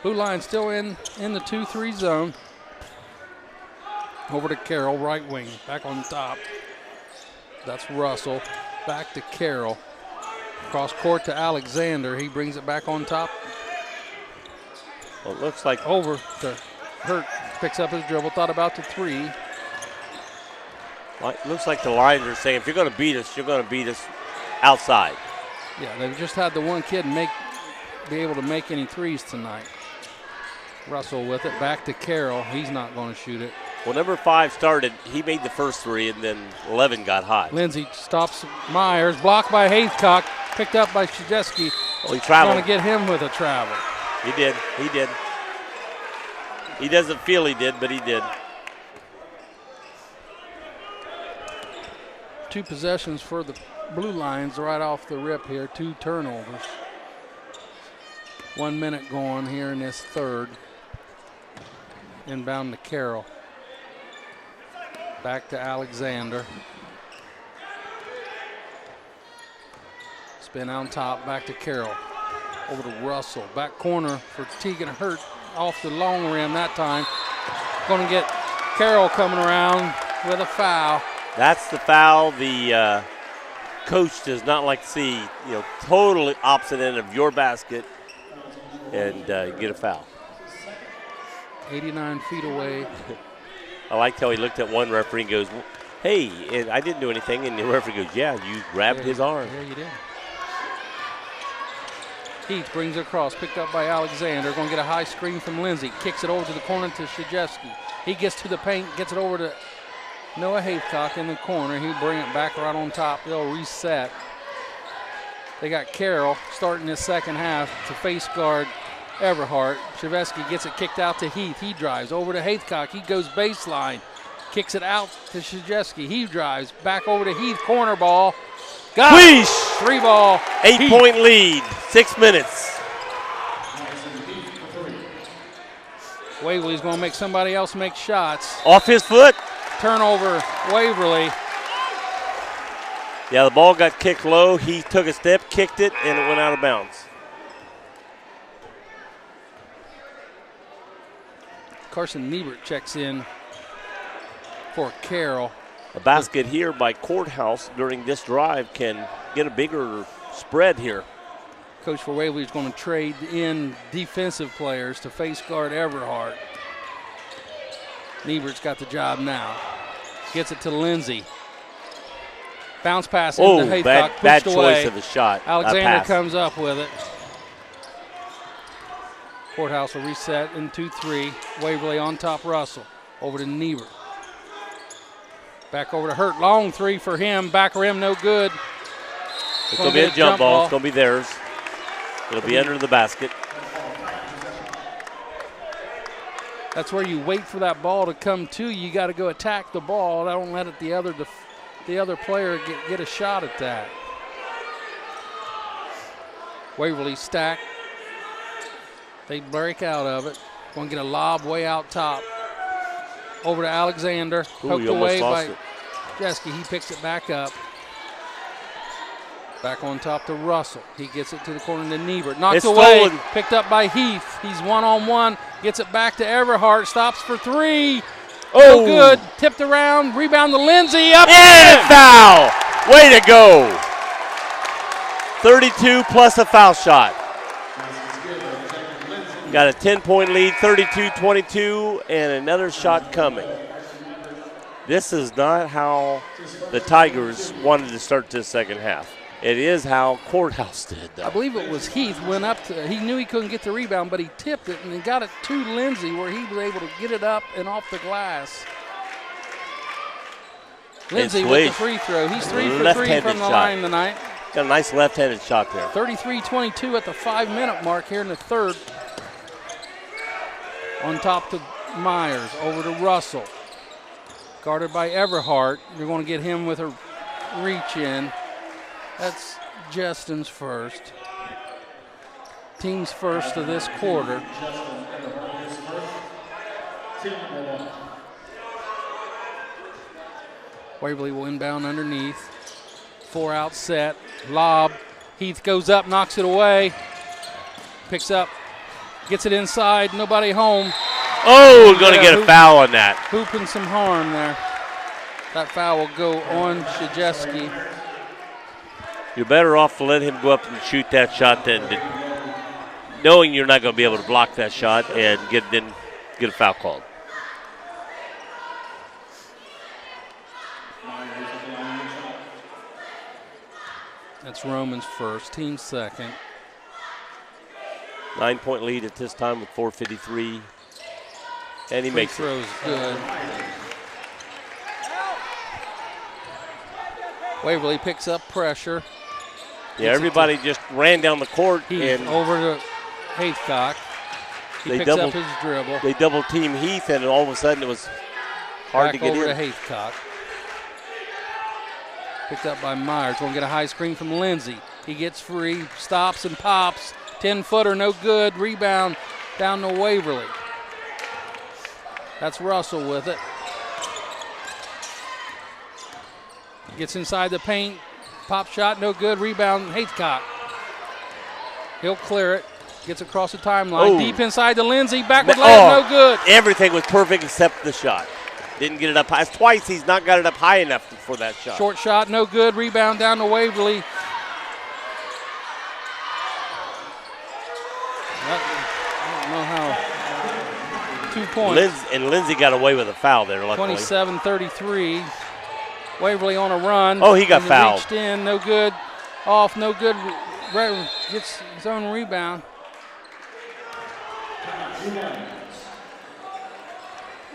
Blue line still in the 2-3 zone. Over to Carroll, right wing, back on top. That's Russell. Back to Carroll. Cross court to Alexander. He brings it back on top. Well, it looks like over to Hurt. Picks up his dribble. Thought about the 3. Well, it looks like the Lions are saying, if you're going to beat us, you're going to beat us outside. Yeah, they've just had the one kid be able to make any threes tonight. Russell with it. Back to Carroll. He's not going to shoot it. Well, number 5 started. He made the first 3, and then 11 got hot. Lindsay stops Myers. Blocked by Haycock. Picked up by Krzyzewski. Oh, he traveled. Going to get him with a travel. He did. He doesn't feel he did, but he did. 2 possessions for the Blue Lions right off the rip here. 2 turnovers. 1 minute going here in this third. Inbound to Carroll. Back to Alexander. Spin on top, back to Carroll. Over to Russell. Back corner for Tegan Hurt off the long rim that time. Going to get Carroll coming around with a foul. That's the foul the coach does not like to see. Totally opposite end of your basket and get a foul. 89 feet away. I liked how he looked at one referee and goes, hey, and I didn't do anything. And the referee goes, yeah, you grabbed his arm. Yeah, you did. Heath brings it across, picked up by Alexander. Going to get a high screen from Lindsay. Kicks it over to the corner to Krzyzewski. He gets to the paint, gets it over to Noah Haycock in the corner. He'll bring it back right on top. They'll reset. They got Carroll starting this second half to face guard Everhart. Krzyzewski gets it kicked out to Heath. He drives over to Haycock. He goes baseline. Kicks it out to Krzyzewski. He drives back over to Heath. Corner ball. Got it. 3 ball. 8-point lead. 6 minutes. Waverly's going to make somebody else make shots. Off his foot. Turnover, Waverly. Yeah, the ball got kicked low. He took a step, kicked it, and it went out of bounds. Carson Niebert checks in for Carroll. A basket here by Courthouse during this drive can get a bigger spread here. Coach for Waverly is going to trade in defensive players to face guard Everhart. Niebert's got the job now. Gets it to Lindsay. Bounce pass into Haycock, bad pushed away. choice of the shot. Alexander comes up with it. Courthouse will reset in 2-3. Waverly on top, Russell. Over to Niebert. Back over to Hurt. Long 3 for him. Back rim, no good. It's going to be a jump ball. It's going to be theirs. It'll be under the basket. That's where you wait for that ball to come to you. You got to go attack the ball. Don't let it the other player get a shot at that. Waverly stack. They break out of it. Going to get a lob way out top. Over to Alexander. Ooh, Poked he almost away lost by it. Jeske. He picks it back up. Back on top to Russell. He gets it to the corner to Niebert. Knocked It's away. stolen. Picked up by Heath. He's one-on-one. Gets it back to Everhart. Stops for three. Oh, No good. Tipped around. Rebound to Lindsay. Up and a foul. Way to go. 32 plus a foul shot. Got a 10-point lead, 32-22, and another shot coming. This is not how the Tigers wanted to start this second half. It is how Courthouse did, though. I believe it was Heath went up to, he knew he couldn't get the rebound, but he tipped it and he got it to Lindsay where he was able to get it up and off the glass. Lindsay with the free throw. He's 3 for 3 from the line tonight. Got a nice left-handed shot there. 33-22 at the 5-minute mark here in the third. On top to Myers, over to Russell. Guarded by Everhart. You're going to get him with a reach in. That's Justin's first. Team's first of this quarter. Waverly will inbound underneath. 4-out set. Lob. Heath goes up, knocks it away. Picks up. Gets it inside. Nobody home. Oh, going to get a foul on that. Hooping some harm there. That foul will go on Shajeski. You're better off to let him go up and shoot that shot than knowing you're not going to be able to block that shot and get a foul called. That's Roman's first, team's second. 9-point lead at this time with 4:53, and he makes throw's it. Good. Waverly picks up pressure. Yeah, everybody just ran down the court Heath and over to Haycock. He picks up his dribble. They double team Heath, and all of a sudden it was hard to get over in. to Haycock. Picked up by Myers. Going to get a high screen from Lindsay. He gets free, stops and pops. 10-footer, no good. Rebound down to Waverly. That's Russell with it. Gets inside the paint. Pop shot, no good. Rebound, Haycock. He'll clear it. Gets across the timeline. Oh. Deep inside to Lindsay. Backward layup, no good. Everything was perfect except the shot. Didn't get it up high. Twice he's not got it up high enough for that shot. Short shot, no good. Rebound down to Waverly. I don't know how. 2 points. Lindsay got away with a foul there, luckily. 27-33. Waverly on a run. Oh, he got fouled. Reached in, no good. Off, no good. Gets his own rebound.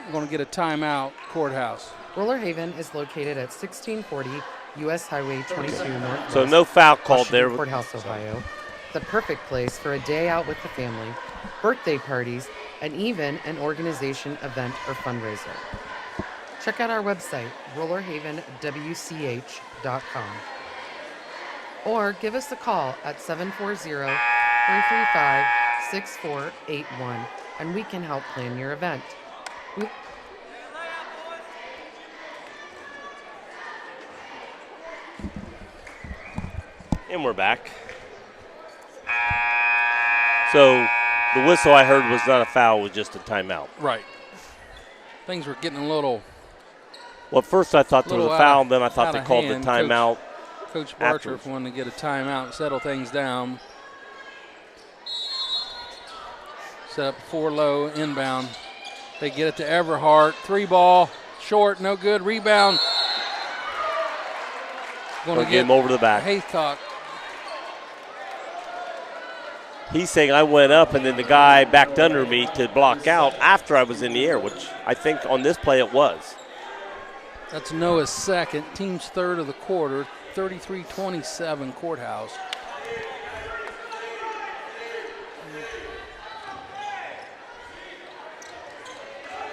We're going to get a timeout, Courthouse. Roller Haven is located at 1640 U.S. Highway 22 Northwest. So no foul called there. Courthouse, Ohio. The perfect place for a day out with the family, birthday parties, and even an organization event or fundraiser. Check out our website, rollerhavenwch.com. Or give us a call at 740-335-6481, and we can help plan your event. And we're back. So the whistle I heard was not a foul, it was just a timeout. Right. Things were getting a little. Well, at first I thought there was a foul, then I thought they called the hand. timeout. Coach Bartroff wanted to get a timeout and settle things down. Set up 4 low, inbound. They get it to Everhart. 3-ball, short, no good. Rebound. Going to get him over the back. Haycock. He's saying I went up and then the guy backed under me to block out after I was in the air, which I think on this play it was. That's Noah's second, team's third of the quarter, 33-27 Courthouse.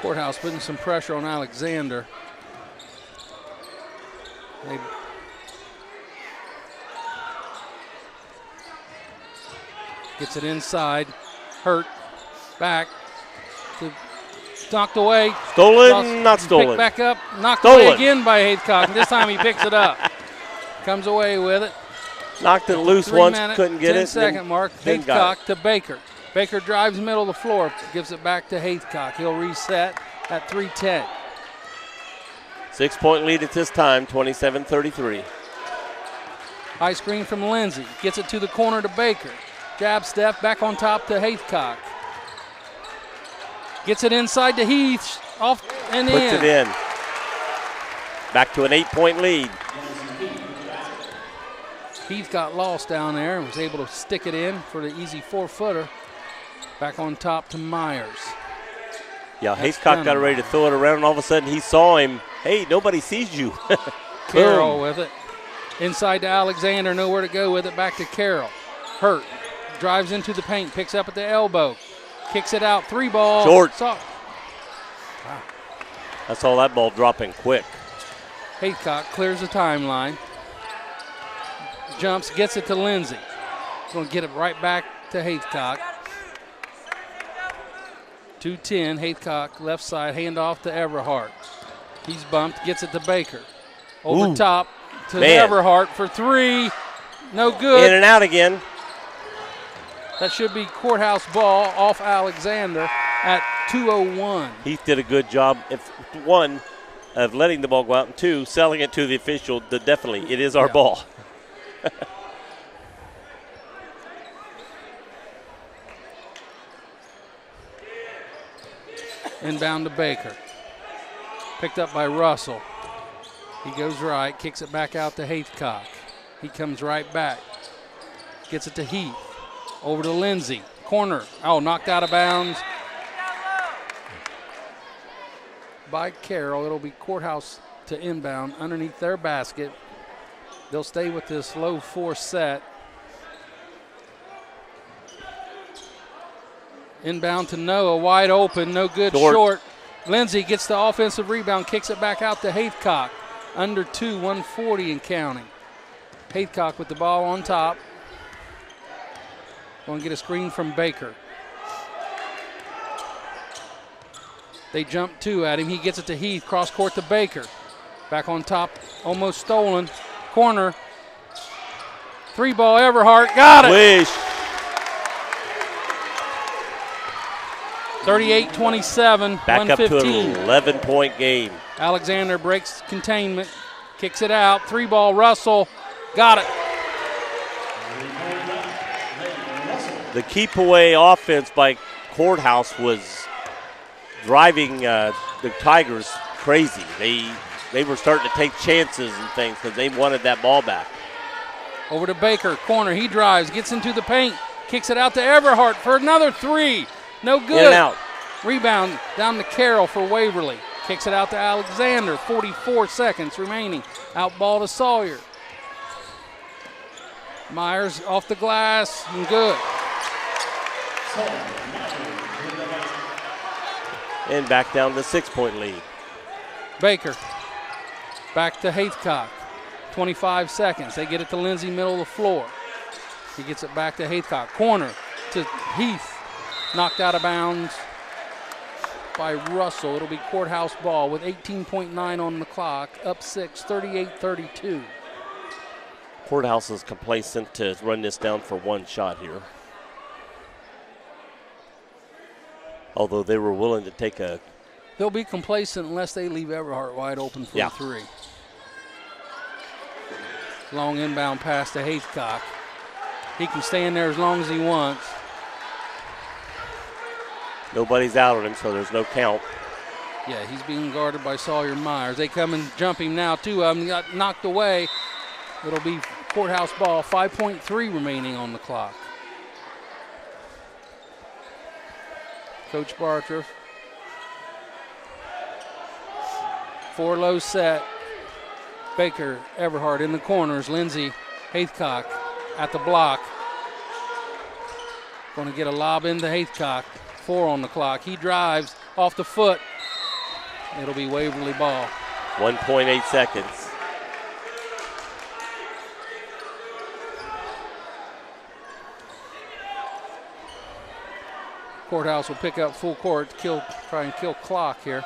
Courthouse putting some pressure on Alexander. Gets it inside. Hurt. Back. Knocked away. Stolen, not stolen. Picked back up. Knocked Stolen. away again by Haycock. And this time he picks it up. Comes away with it. Knocked it loose once, couldn't get it. 10-second mark. Haycock to Baker. Baker drives middle of the floor. Gives it back to Haycock. He'll reset at 3:10. 6-point lead at this time, 27-33. High screen from Lindsay. Gets it to the corner to Baker. Jab step back on top to Haycock. Gets it inside to Heath. Off and in. Puts it in. Back to an 8-point lead. Heath got lost down there and was able to stick it in for the easy 4-footer. Back on top to Myers. Yeah, Haycock got ready to throw it around, and all of a sudden he saw him. Hey, nobody sees you. Carroll with it. Inside to Alexander, nowhere to go with it. Back to Carroll. Hurt. Drives into the paint, picks up at the elbow. Kicks it out, 3-ball. Short. I saw that ball dropping quick. Haycock clears the timeline. Jumps, gets it to Lindsay. Going to get it right back to Haycock. 2-10, Haycock left side, handoff to Everhart. He's bumped, gets it to Baker. Over top to Everhart for 3. No good. In and out again. That should be courthouse ball off Alexander at 2:01. Heath did a good job, one, of letting the ball go out, and two, selling it to the official. Definitely, it is our ball. Inbound to Baker. Picked up by Russell. He goes right, kicks it back out to Haycock. He comes right back. Gets it to Heath. Over to Lindsay. Corner. Oh, knocked out of bounds by Carroll. It'll be courthouse to inbound underneath their basket. They'll stay with this low 4 set. Inbound to Noah, wide open, no good, short. Lindsay gets the offensive rebound, kicks it back out to Haycock. Under 2, 140 and counting. Haycock with the ball on top. Going to get a screen from Baker. They jump 2 at him. He gets it to Heath, cross court to Baker. Back on top, almost stolen. Corner. 3-ball, Everhart, got it. Wish. 38-27, Back 1:15. up to an 11-point game. Alexander breaks containment, kicks it out. 3-ball, Russell, got it. The keep away offense by Courthouse was driving the Tigers crazy. They were starting to take chances and things because they wanted that ball back. Over to Baker, corner, he drives, gets into the paint, kicks it out to Everhart for another 3. No good. In and out. Rebound down to Carroll for Waverly. Kicks it out to Alexander, 44 seconds remaining. Out ball to Sawyer. Myers off the glass and good. And back down to 6-point lead. Baker back to Haycock. 25 seconds. They get it to Lindsay, middle of the floor. He gets it back to Haycock. Corner to Heath. Knocked out of bounds by Russell. It'll be courthouse ball with 18.9 on the clock. Up 6, 38-32. Courthouse is complacent to run this down for one shot here. Although they were willing to take a... They'll be complacent unless they leave Everhart wide open for a 3. Long inbound pass to Haycock. He can stay in there as long as he wants. Nobody's out on him, so there's no count. Yeah, he's being guarded by Sawyer Myers. They come and jump him now. 2 of them got knocked away. It'll be courthouse ball. 5.3 remaining on the clock. Coach Bartroff. 4 low set. Baker, Everhart in the corners. Lindsay, Haycock at the block. Going to get a lob into Haycock. 4 on the clock. He drives off the foot. It'll be Waverly ball. 1.8 seconds. Courthouse will pick up full court to try and kill clock here.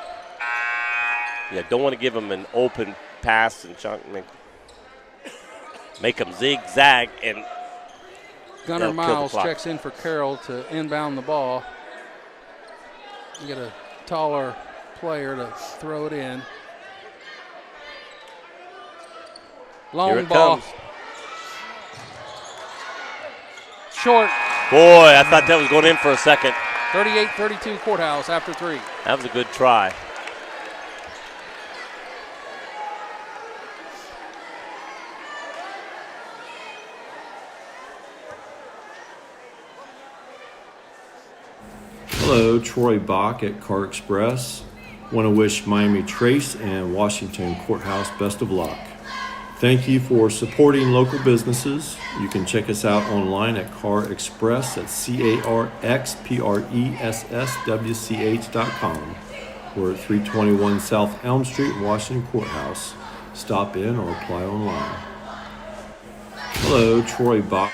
Yeah, don't want to give them an open pass and make them zigzag. And Gunnar Miles checks in for Carroll to inbound the ball. You get a taller player to throw it in. Long ball. Comes. Short. Boy, I thought that was going in for a second. 38-32 Courthouse after 3. That was a good try. Hello, Troy Bach at Car Express. Want to wish Miami Trace and Washington Courthouse best of luck. Thank you for supporting local businesses. You can check us out online at Car Express at CARXPRESSWCH.com. We're at 321 South Elm Street, Washington Courthouse. Stop in or apply online. Hello, Troy Bach.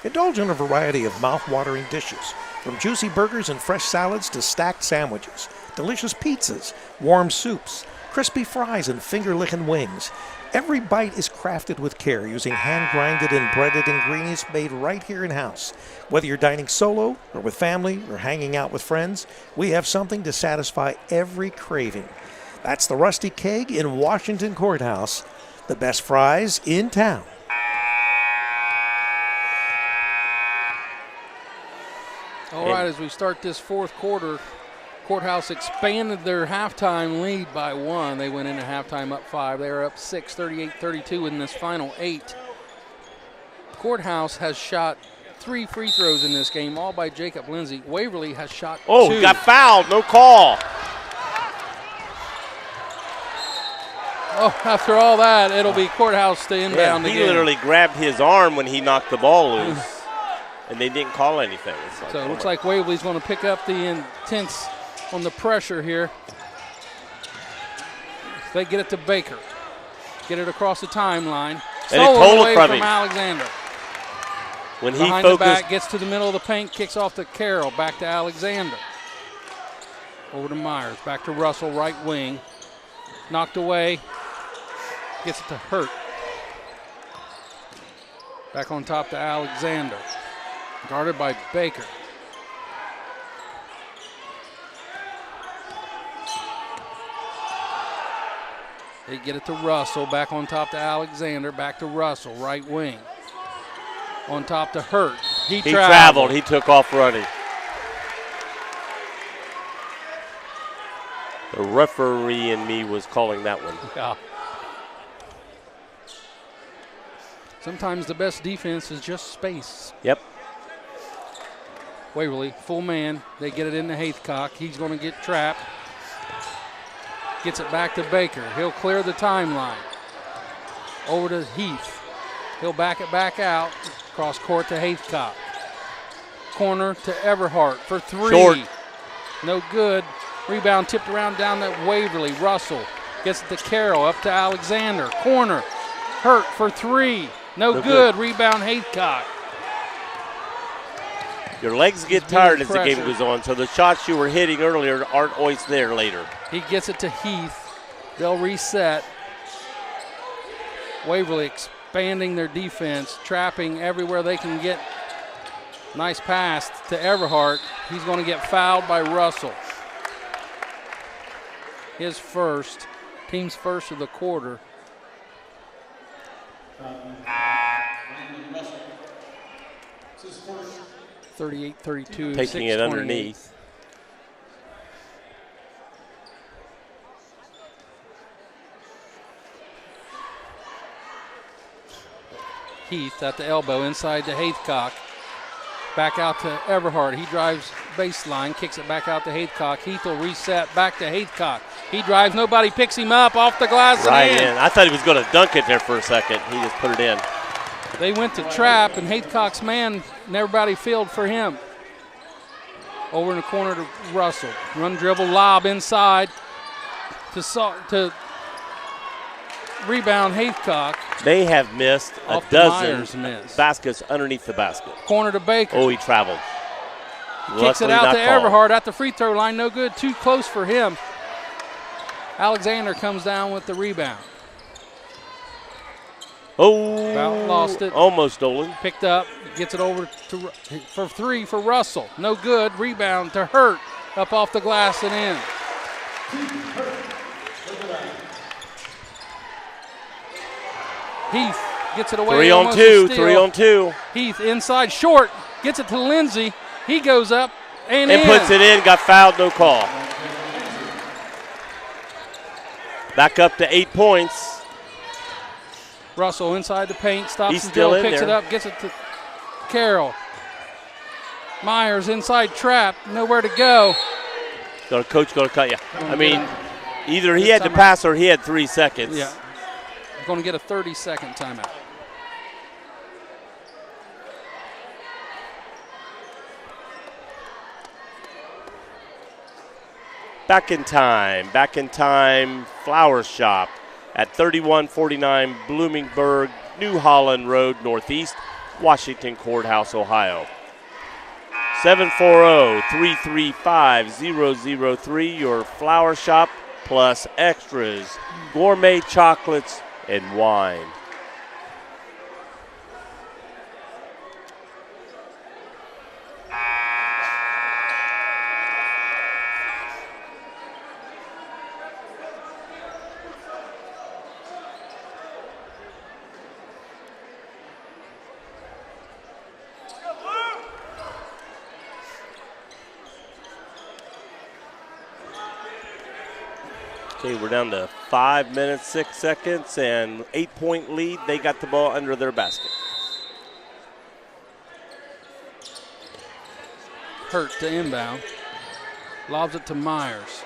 Indulge in a variety of mouth-watering dishes, from juicy burgers and fresh salads to stacked sandwiches, delicious pizzas, warm soups, crispy fries, and finger-licking wings. Every bite is crafted with care using hand-grinded and breaded ingredients made right here in-house. Whether you're dining solo or with family or hanging out with friends, we have something to satisfy every craving. That's the Rusty Keg in Washington Courthouse, the best fries in town. All right, as we start this fourth quarter, Courthouse expanded their halftime lead by 1. They went into halftime up 5. They are up 6, 38-32 in this final 8. Courthouse has shot 3 free throws in this game, all by Jacob Lindsay. Waverly has shot 2. Oh, got fouled, no call. Oh, after all that, it'll be Courthouse to inbound He again. literally grabbed his arm when he knocked the ball loose. And they didn't call anything. So it looks like Waverly's going to pick up the intense on the pressure here. They get it to Baker. Get it across the timeline. Stolen away from from him. Alexander. When he Behind the focused, back, gets to the middle of the paint, kicks off to Carroll. Back to Alexander. Over to Myers. Back to Russell, right wing. Knocked away. Gets it to Hurt. Back on top to Alexander. Guarded by Baker. They get it to Russell. Back on top to Alexander. Back to Russell, right wing. On top to Hurt. He traveled. He took off running. The referee in me was calling that one. Yeah. Sometimes the best defense is just space. Yep. Waverly, full man. They get it into Haithcock. He's going to get trapped. Gets it back to Baker. He'll clear the timeline. Over to Heath. He'll back it back out. Cross court to Haithcock. Corner to Everhart for 3. Short. No good. Rebound tipped around down to Waverly. Russell gets it to Carroll. Up to Alexander. Corner. Hurt for 3. No good. Rebound Haithcock. Your legs get tired as the game goes on, so the shots you were hitting earlier aren't always there later. He gets it to Heath. They'll reset. Waverly expanding their defense, trapping everywhere they can get. Nice pass to Everhart. He's going to get fouled by Russell. His first, team's first of the quarter. 38-32. Taking it underneath. Heath at the elbow, inside to Haithcock. Back out to Everhart. He drives baseline, kicks it back out to Haithcock. Heath will reset back to Haithcock. He drives, nobody picks him up, off the glass right and in. I thought he was going to dunk it there for a second. He just put it in. They went to trap, and Haithcock's man, and everybody filled for him. Over in the corner to Russell. Run, dribble, lob inside to rebound Haithcock. They have missed a Off the dozen Myers miss. baskets underneath the basket. Corner to Baker. Oh, he traveled. Kicks it Luckily out not to called. Everhart at the free throw line. No good. Too close for him. Alexander comes down with the rebound. Oh, About lost it. Almost stolen. Picked up. Gets it over for three for Russell. No good. Rebound to Hurt. Up off the glass and in. Heath gets it away. 3 on almost 2. a steal. 3 on 2. Heath inside short. Gets it to Lindsey. He goes up and in. Puts it in. Got fouled. No call. Back up to 8 points. Russell inside the paint. Stops He's and still dribble. in Picks there. it up. Gets it to Carroll. Myers inside trap. Nowhere to go. Coach going to cut you. I mean, either he had to pass or he had 3 seconds. Yeah. Going to get a 30-second timeout. Back in time, Flower Shop at 3149 Bloomingburg, New Holland Road, Northeast, Washington Courthouse, Ohio. 740-335-003, your Flower Shop plus extras, gourmet chocolates, and wine. Okay, we're down to 5 minutes, 6 seconds, and 8-point lead. They got the ball under their basket. Hurt to inbound. Lobs it to Myers.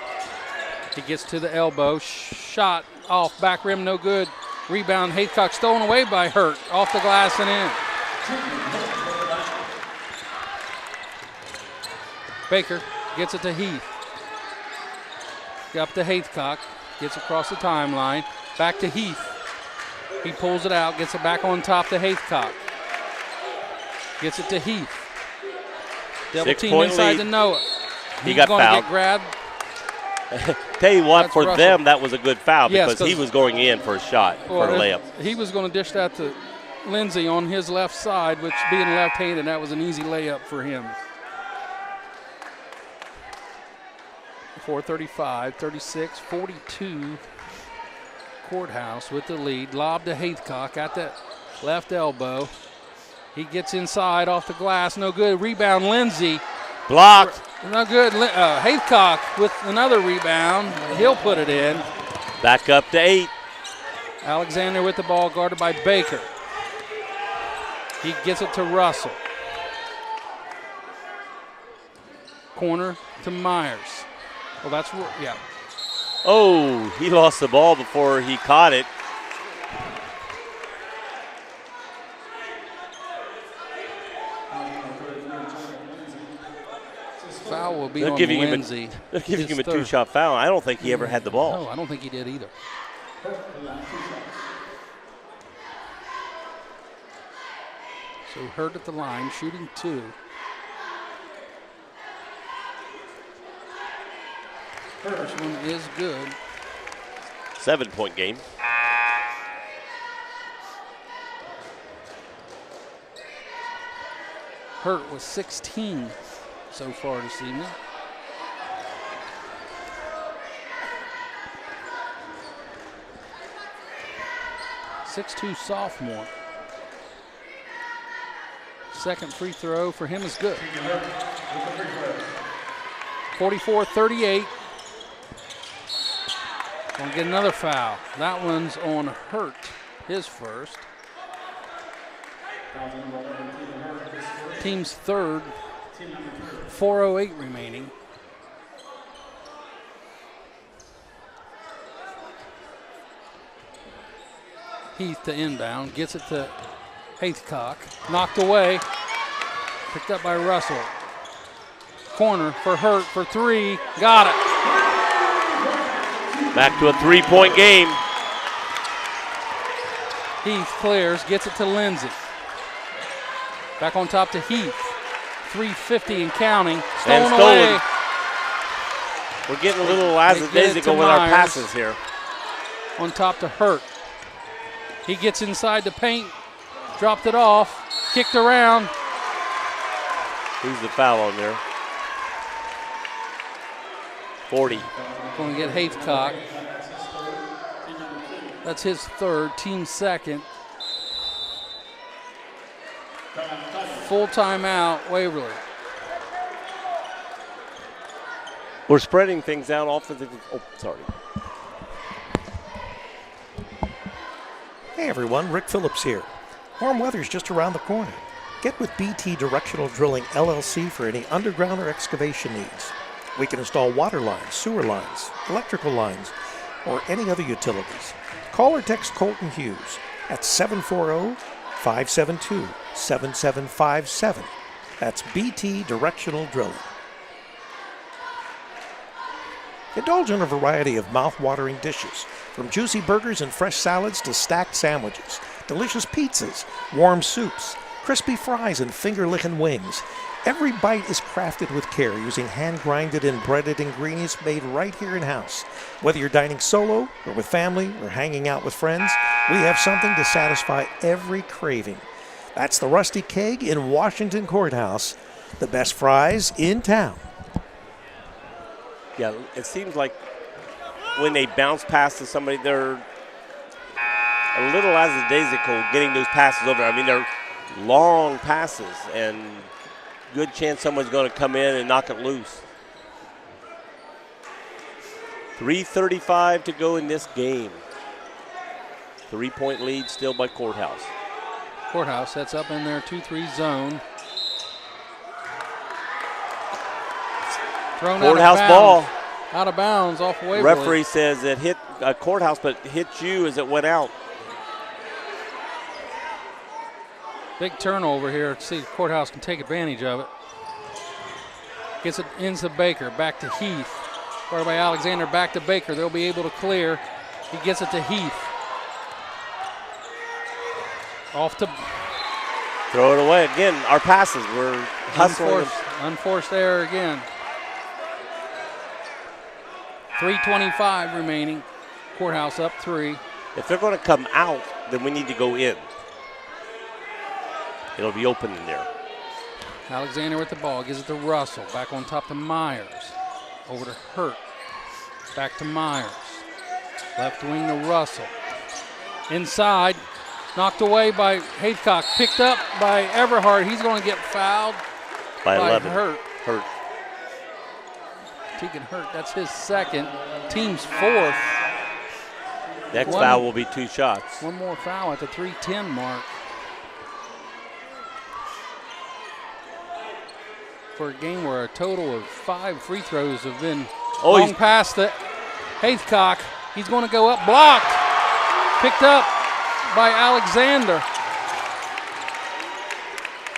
He gets to the elbow. Shot off, back rim, no good. Rebound, Haycock stolen away by Hurt. Off the glass and in. Baker gets it to Heath. Up to Haycock. Gets across the timeline. Back to Heath. He pulls it out, gets it back on top to Haycock. Gets it to Heath. Double team 6-point inside lead. to Noah. He got going to fouled. get grabbed. Tell you what, That's for Russell. them, that was a good foul Yes, because he 'cause- was going in for a shot, for a layup. He was going to dish that to Lindsey on his left side, which being left-handed, that was an easy layup for him. 4:35, 36, 42. Courthouse with the lead. Lob to Haycock at that left elbow. He gets inside off the glass. No good. Rebound, Lindsey. Blocked. No good. Haycock with another rebound. He'll put it in. Back up to 8. Alexander with the ball, guarded by Baker. He gets it to Russell. Corner to Myers. Well, that's, yeah. Oh, he lost the ball before he caught it. Foul will be They're on giving Lindsey. They're giving him a His third. 2-shot foul. I don't think he ever had the ball. No, I don't think he did either. So Hurt at the line, shooting 2. First one is good. 7-point game. Hurt was 16 so far this evening. .62 sophomore. Second free throw for him is good. 44-38. Gonna get another foul. That one's on Hurt, his first. Team's third. 4:08 remaining. Heath to inbound, gets it to Haycock. Knocked away. Picked up by Russell. Corner for Hurt for 3. Got it. Back to a 3-point game. Heath clears, gets it to Lindsay. Back on top to Heath. 3:50 and counting. Stolen away. We're getting a little lackadaisical with our passes here. On top to Hurt. He gets inside the paint, dropped it off, kicked around. Who's the foul on there? 40. Going to get Haithcock. That's his third, team second. Full timeout, Waverly. We're spreading things out offensively. Oh, sorry. Hey everyone, Rick Phillips here. Warm weather's just around the corner. Get with BT Directional Drilling LLC for any underground or excavation needs. We can install water lines, sewer lines, electrical lines, or any other utilities. Call or text Colton Hughes at 740-572-7757. That's BT Directional Drilling. Indulge in a variety of mouth-watering dishes, from juicy burgers and fresh salads to stacked sandwiches, delicious pizzas, warm soups, crispy fries, and finger-licking wings. Every bite is crafted with care using hand-grinded and breaded ingredients made right here in-house. Whether you're dining solo or with family or hanging out with friends, we have something to satisfy every craving. That's the Rusty Keg in Washington Courthouse, the best fries in town. Yeah, it seems like when they bounce pass to somebody, they're a little lackadaisical getting those passes over. I mean, they're long passes, and good chance someone's going to come in and knock it loose. 3:35 to go in this game. 3-point lead still by Courthouse. Courthouse sets up in their 2-3 zone. Thrown Courthouse out of ball. bounds. Out of bounds off Waverly. Referee says it hit Courthouse, but hit you as it went out. Big turnover here. See if Courthouse can take advantage of it. Gets it into Baker. Back to Heath. Guarded by Alexander. Back to Baker. They'll be able to clear. He gets it to Heath. Off to. Throw it away. Again, our passes. We're hustling. Unforced error again. 3:25 remaining. Courthouse up 3. If they're going to come out, then we need to go in. It'll be open in there. Alexander with the ball. Gives it to Russell. Back on top to Myers. Over to Hurt. Back to Myers. Left wing to Russell. Inside. Knocked away by Haithcock. Picked up by Everhart. He's going to get fouled by 11. Hurt. Tegan Hurt, that's his second. Team's fourth. Next foul will be 2 shots. One more foul at the 3:10 mark. For a game where a total of 5 free throws have been long past the Haithcock. He's going to go up, blocked. Picked up by Alexander.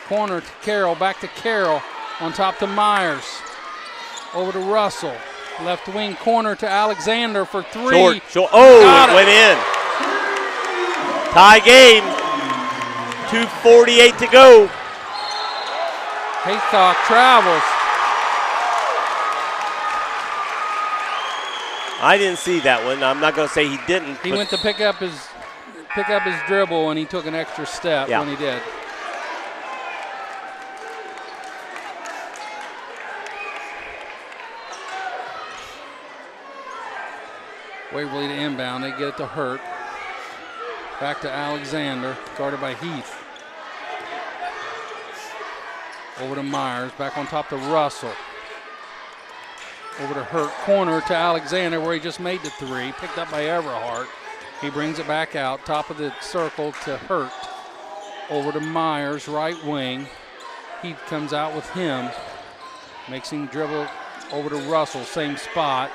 Corner to Carroll, back to Carroll. On top to Myers. Over to Russell. Left wing corner to Alexander for 3. Short. Oh, it went in. Tie game. 2:48 to go. Haithcock travels. I didn't see that one. I'm not going to say he didn't. He went to pick up his dribble, and he took an extra step when he did. Waverly to inbound. They get it to Hurt. Back to Alexander, guarded by Heath. Over to Myers. Back on top to Russell. Over to Hurt. Corner to Alexander where he just made the 3. Picked up by Everhart. He brings it back out. Top of the circle to Hurt. Over to Myers, right wing. Heath comes out with him. Makes him dribble over to Russell. Same spot.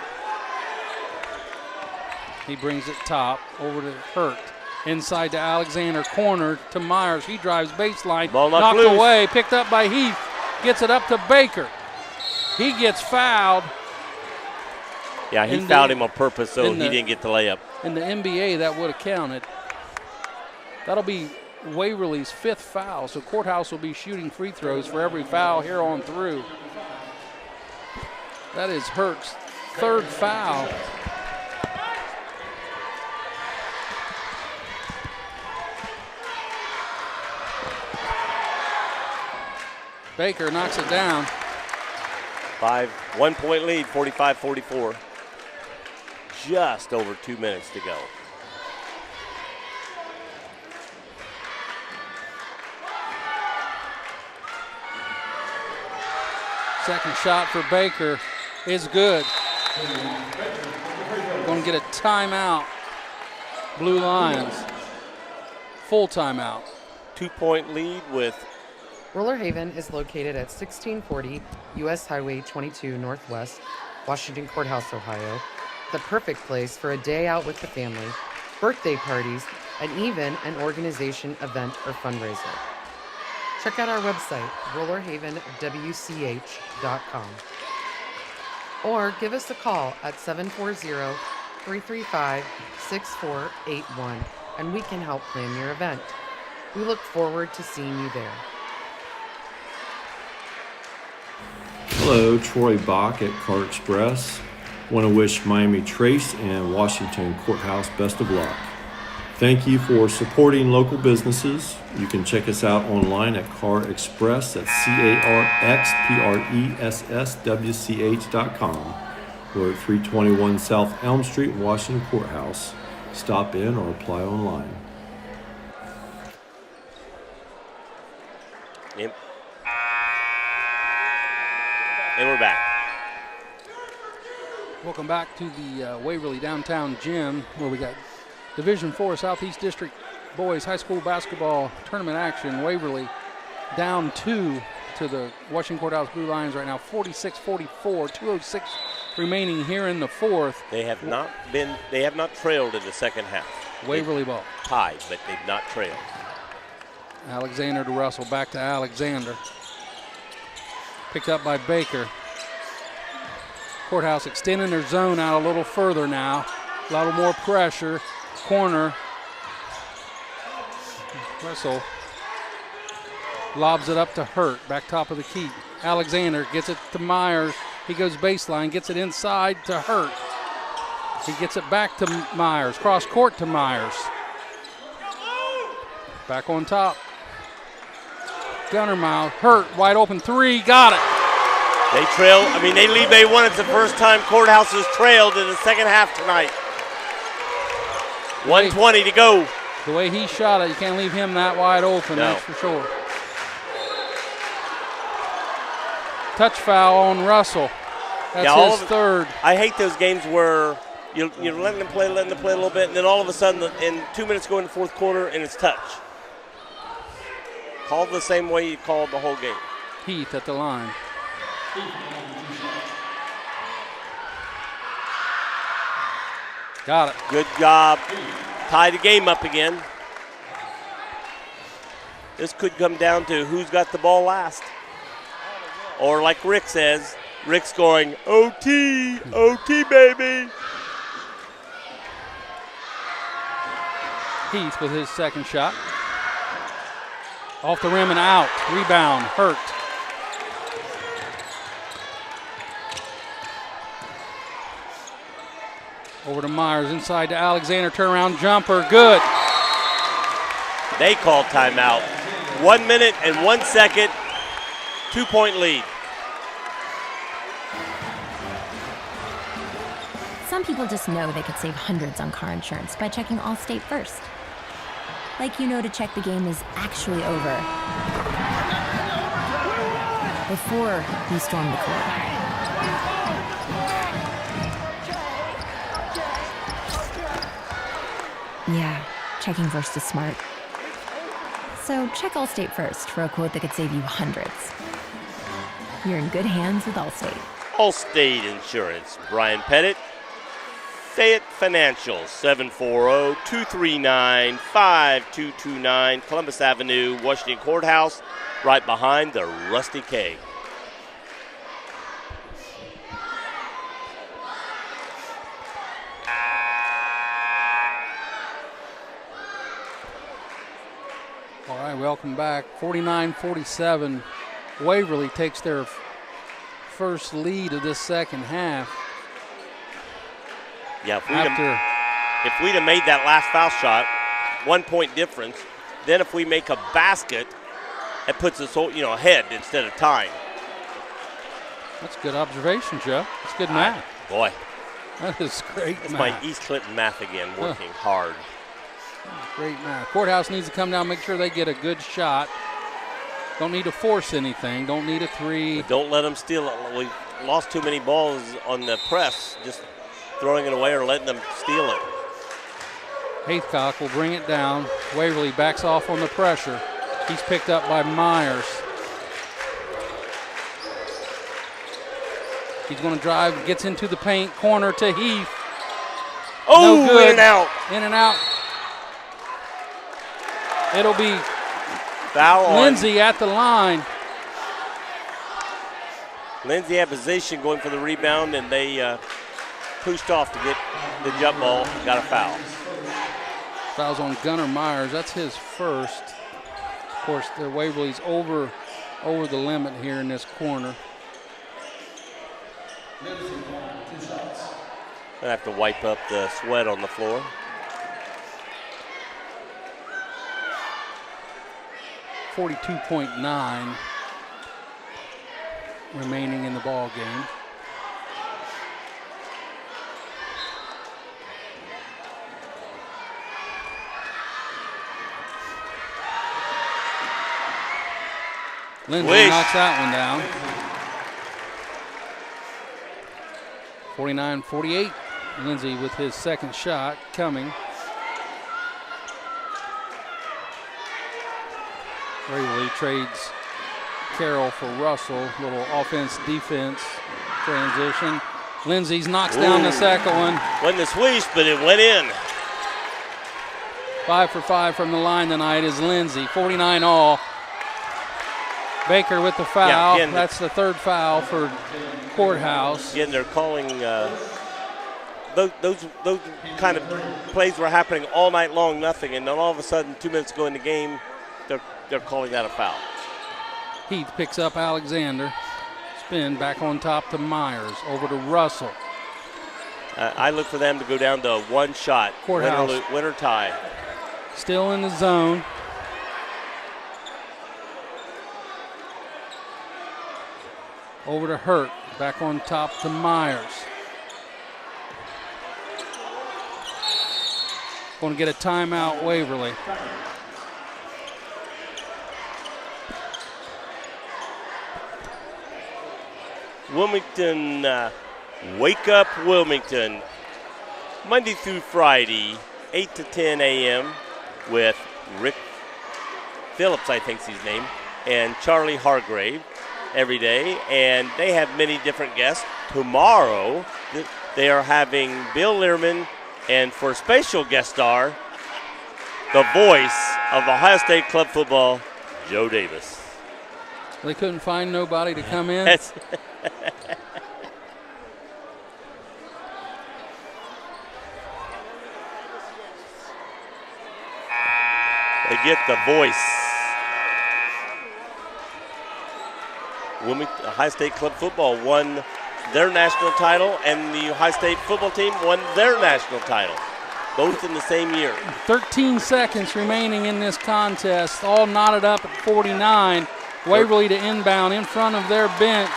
He brings it top over to Hurt. Inside to Alexander, corner to Myers. He drives baseline, knocked away, picked up by Heath. Gets it up to Baker. He gets fouled. Yeah, he fouled him on purpose so he didn't get the layup. In the NBA, that would have counted. That'll be Waverly's 5th foul, so Courthouse will be shooting free throws for every foul here on through. That is Hurt's 3rd foul. Baker knocks it down. 1-point lead, 45-44. Just over 2 minutes to go. Second shot for Baker is good. Going to get a timeout. Blue Lions. Full timeout. 2-point lead with Roller Haven is located at 1640 U.S. Highway 22 Northwest, Washington Courthouse, Ohio. The perfect place for a day out with the family, birthday parties, and even an organization event or fundraiser. Check out our website, rollerhavenwch.com. Or give us a call at 740-335-6481, and we can help plan your event. We look forward to seeing you there. Hello, Troy Bach at Car Express. Want to wish Miami Trace and Washington Courthouse best of luck. Thank you for supporting local businesses. You can check us out online at Car Express at CarXpressWCH.com. We're at 321 South Elm Street, Washington Courthouse. Stop in or apply online. Yep. And we're back. Welcome back to the Waverly Downtown Gym, where we got Division IV Southeast District Boys High School Basketball Tournament action. Waverly down 2 to the Washington Courthouse Blue Lions right now, 46-44, 2:06 remaining here in the 4th. They have not trailed in the second half. Waverly ball. Tied, but they've not trailed. Alexander to Russell, back to Alexander. Picked up by Baker. Courthouse extending their zone out a little further now. A little more pressure. Corner. Russell lobs it up to Hurt, back top of the key. Alexander gets it to Myers. He goes baseline, gets it inside to Hurt. He gets it back to Myers, cross court to Myers. Back on top. Gunner Miles, Hurt, wide open 3, got it. They trail, they won. It's the first time Courthouse has trailed in the second half tonight. 1:20 to go. The way he shot it, you can't leave him that wide open, no. That's for sure. Touch foul on Russell. That's his 3rd. I hate those games where you're letting them play a little bit, and then all of a sudden, in 2 minutes go in the 4th quarter, and it's touch. Called the same way you called the whole game. Heath at the line. Got it. Good job. Tie the game up again. This could come down to who's got the ball last. Or like Rick says, Rick's going, OT, OT, baby. Heath with his 2nd shot. Off the rim and out. Rebound, Hurt. Over to Myers, inside to Alexander, turnaround jumper, good. They called timeout. 1 minute and 1 second, 2-point lead. Some people just know they could save hundreds on car insurance by checking Allstate first. Like to check the game is actually over before you storm the court. Yeah, checking first is smart. So check Allstate first for a quote that could save you hundreds. You're in good hands with Allstate. Allstate Insurance. Brian Pettit. Fayette Financial. 740-239-5229. Columbus Avenue, Washington Courthouse. Right behind the Rusty Keg. welcome back. 49-47. Waverly takes their first lead of this second half. Yeah, if we'd have made that last foul shot, 1 point difference, then if we make a basket, it puts us ahead instead of tying. That's a good observation, Joe. That's good math. Boy. That is great That's math. my East Clinton math again, working hard. Great math. Courthouse needs to come down, make sure they get a good shot. Don't need to force anything. Don't need a three. But don't let them steal it. We've lost too many balls on the press, just throwing it away or letting them steal it. Haithcock will bring it down. Waverly backs off on the pressure. He's picked up by Myers. He's going to drive, gets into the paint, corner to Heath. Oh, no good. In and out. In and out. It'll be foul Lindsay at the line. Lindsay had position going for the rebound, and they pushed off to get the jump ball, got a foul. Foul's on Gunnar Myers. That's his first. Of course, the Waverly's over the limit here in this corner. I have to wipe up the sweat on the floor. .9 remaining in the ball game. Lindsay knocks that one down. 49-48. Lindsay with his second shot coming. Waverly trades Carroll for Russell. Little offense-defense transition. Lindsay's knocks down the second one. Wasn't a swish, but it went in. 5 for 5 from the line tonight is Lindsay. 49 all. Baker with the foul. Yeah, again, that's the third foul for Courthouse. Again, they're calling those kind of plays were happening all night long, nothing, and then all of a sudden, 2 minutes ago in the game, they're calling that a foul. Heath picks up Alexander. Spin back on top to Myers. Over to Russell. I look for them to go down to one shot. Courthouse. Winner tie. Still in the zone. Over to Hurt. Back on top to Myers. Going to get a timeout, Waverly. Wilmington, Wake Up Wilmington, Monday through Friday, 8 to 10 a.m. with Rick Phillips, I think's his name, and Charlie Hargrave every day. And they have many different guests. Tomorrow, they are having Bill Learman, and for special guest star, the voice of Ohio State Club football, Joe Davis. They couldn't find nobody to come in. They get the voice. Ohio State Club football won their national title, and the Ohio State football team won their national title, both in the same year. 13 seconds remaining in this contest, all knotted up at 49. Waverly to inbound in front of their bench.